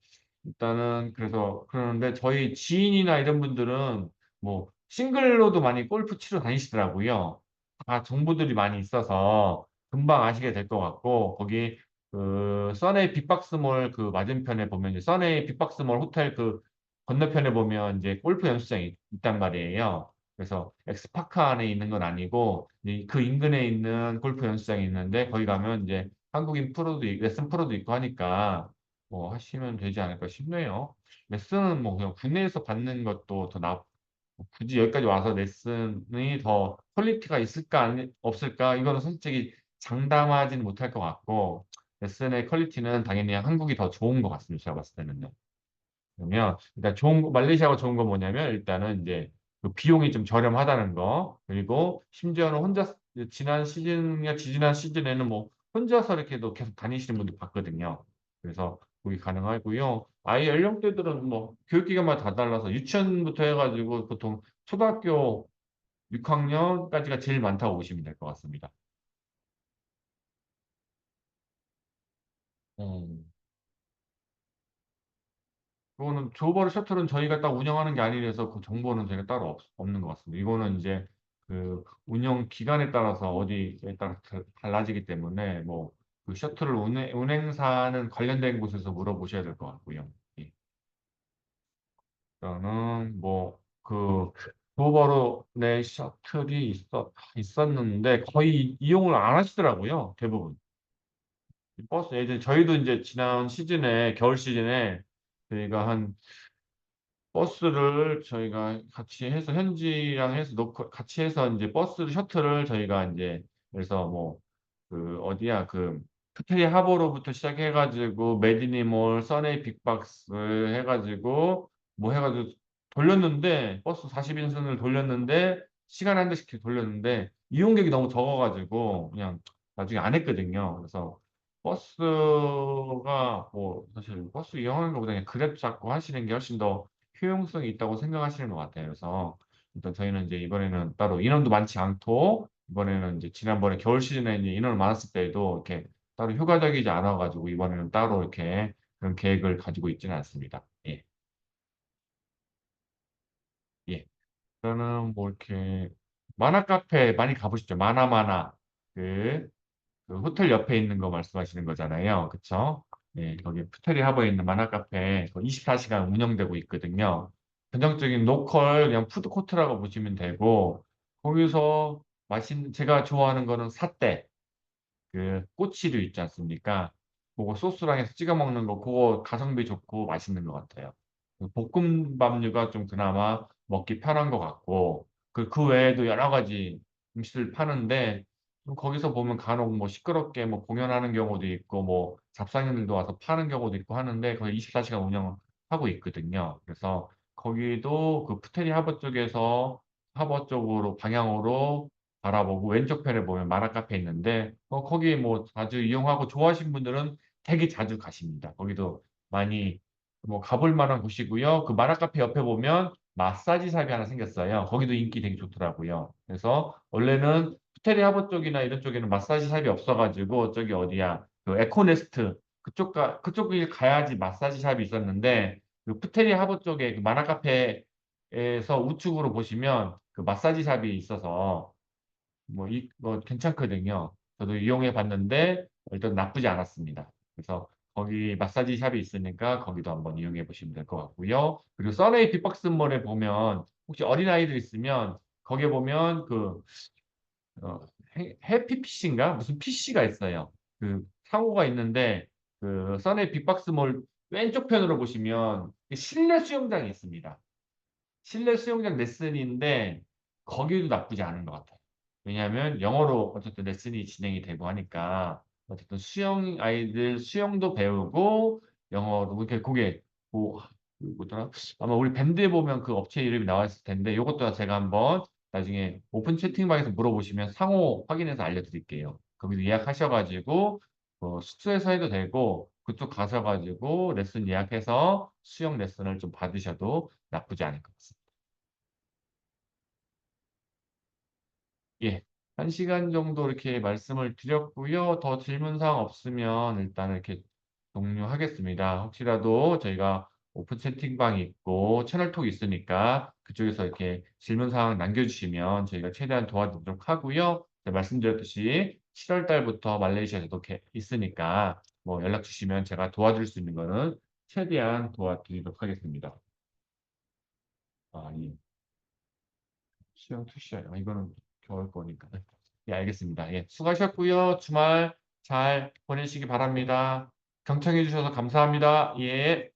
A: 일단은 그래서 그러는데 저희 지인이나 이런 분들은 뭐 싱글로도 많이 골프 치러 다니시더라고요. 다 정보들이 많이 있어서 금방 아시게 될 것 같고 거기 그 써네이 빅박스몰 그 맞은편에 보면 이제 써네이 빅박스몰 호텔 그 건너편에 보면 이제 골프 연습장이 있단 말이에요. 그래서 엑스파크 안에 있는 건 아니고 이제 그 인근에 있는 골프 연습장이 있는데 거기 가면 이제 한국인 레슨 프로도 있고 하니까 뭐 하시면 되지 않을까 싶네요. 레슨은 뭐 그냥 국내에서 받는 것도 굳이 여기까지 와서 레슨이 더 퀄리티가 있을까 없을까 이거는 솔직히 장담하지는 못할 것 같고 레슨의 퀄리티는 당연히 한국이 더 좋은 것 같습니다. 제가 봤을 때는요. 그러면 일단 말레이시아가 좋은 건 뭐냐면 일단은 이제 그 비용이 좀 저렴하다는 거 그리고 심지어는 혼자 지난 시즌이나 지지난 시즌에는 뭐 혼자서 이렇게도 계속 다니시는 분들 봤거든요. 그래서 그게 가능하고요. 아이 연령대들은 뭐 교육기관마다 다 달라서 유치원부터 해가지고 보통 초등학교 6학년까지가 제일 많다고 보시면 될 것 같습니다. 음. 그거는 조버를 셔틀은 저희가 딱 운영하는 게 아니라서 그 정보는 저희가 따로 없는 것 같습니다. 이거는 이제 그 운영 기간에 따라서 어디에 따라 달라지기 때문에 뭐 그 셔틀을 운행사는 관련된 곳에서 물어보셔야 될 것 같고요. 예. 저는 뭐 그 조버로 내 셔틀이 있었는데 거의 이용을 안 하시더라고요. 대부분. 버스 예전 저희도 이제 지난 시즌에 겨울 시즌에 저희가 한 버스를 저희가 같이 해서 현지랑 해서 놓고 같이 해서 이제 셔틀을 저희가 이제 그래서 뭐 그 어디야 그 스테이 하버로부터 시작해가지고 메디니몰, 써네이 빅박스 해가지고 뭐 해가지고 돌렸는데 버스 40인승을 돌렸는데 시간에 한 대씩 돌렸는데 이용객이 너무 적어가지고 그냥 나중에 안 했거든요. 그래서 버스가 뭐 사실 버스 이용하는 것보다 그냥 그랩 잡고 하시는 게 훨씬 더 효용성이 있다고 생각하시는 것 같아요. 그래서 일단 저희는 이제 이번에는 따로 인원도 많지 않고 이번에는 이제 지난번에 겨울 시즌에 이제 인원을 많았을 때에도 이렇게 따로 효과적이지 않아가지고 이번에는 따로 이렇게 그런 계획을 가지고 있지는 않습니다. 예. 저는 뭐 이렇게 만화 카페 많이 가보시죠. 만화. 그, 그 호텔 옆에 있는 거 말씀하시는 거잖아요. 그쵸? 네, 거기 푸테리 하버에 있는 만화 카페 24시간 운영되고 있거든요. 전형적인 로컬 그냥 푸드코트라고 보시면 되고, 거기서 제가 좋아하는 거는 사떼. 그 꼬치류 있지 않습니까? 그거 소스랑 해서 찍어 먹는 거 그거 가성비 좋고 맛있는 것 같아요. 그 볶음밥류가 좀 그나마 먹기 편한 것 같고 그 외에도 여러 가지 음식을 파는데 좀 거기서 보면 간혹 뭐 시끄럽게 뭐 공연하는 경우도 있고 뭐 잡상인들도 와서 파는 경우도 있고 하는데 거의 24시간 운영하고 있거든요. 그래서 거기도 그 푸테리 하버 쪽에서 하버 쪽으로 방향으로 바라보고 왼쪽 편에 보면 만화 카페 있는데 거기 뭐 자주 이용하고 좋아하시는 분들은 되게 자주 가십니다. 거기도 많이 뭐 가볼 만한 곳이고요. 그 만화 카페 옆에 보면 마사지 샵이 하나 생겼어요. 거기도 인기 되게 좋더라고요. 그래서 원래는 스테리 하버 쪽이나 이런 쪽에는 마사지 샵이 없어가지고 저기 어디야 그 에코네스트 그쪽을 가야지 마사지 샵이 있었는데 그 푸테리 하버 쪽에 그 만화 카페에서 우측으로 보시면 그 마사지 샵이 있어서 뭐 괜찮거든요. 저도 이용해 봤는데 일단 나쁘지 않았습니다. 그래서 거기 마사지 샵이 있으니까 거기도 한번 이용해 보시면 될 것 같고요. 그리고 써네이 빅박스몰에 보면 혹시 어린아이들 있으면 거기에 보면 어, 해피피쉬인가 무슨 피쉬가 있어요. 그 상호가 있는데 그 써네이 빅박스몰 왼쪽 편으로 보시면 실내 수영장이 있습니다. 실내 수영장 레슨인데 거기도 나쁘지 않은 것 같아요. 왜냐하면 영어로 어쨌든 레슨이 진행이 되고 하니까 어쨌든 아이들 수영도 배우고 영어로 이렇게 그게 뭐 뭐더라? 아마 우리 밴드에 보면 그 업체 이름이 나와 있을 텐데 이것도 제가 한번 나중에 오픈 채팅방에서 물어보시면 상호 확인해서 알려드릴게요. 거기도 예약하셔가지고 숙소에서 해도 되고 그쪽 가셔가지고 레슨 예약해서 수영 레슨을 좀 받으셔도 나쁘지 않을 것 같습니다. 예. 1시간 정도 이렇게 말씀을 드렸고요. 더 질문사항 없으면 일단 이렇게 종료하겠습니다. 혹시라도 저희가 오픈 채팅방이 있고 채널톡이 있으니까 그쪽에서 이렇게 질문사항 남겨주시면 저희가 최대한 도와드리도록 하고요. 제가 말씀드렸듯이 7월 달부터 말레이시아에도 있으니까 뭐 연락 주시면 제가 도와줄 수 있는 거는 최대한 도와드리도록 하겠습니다. 아, 예. 수영 투시야. 이거는 겨울 거니까. 예, 알겠습니다. 예, 수고하셨고요. 주말 잘 보내시기 바랍니다. 경청해 주셔서 감사합니다. 예.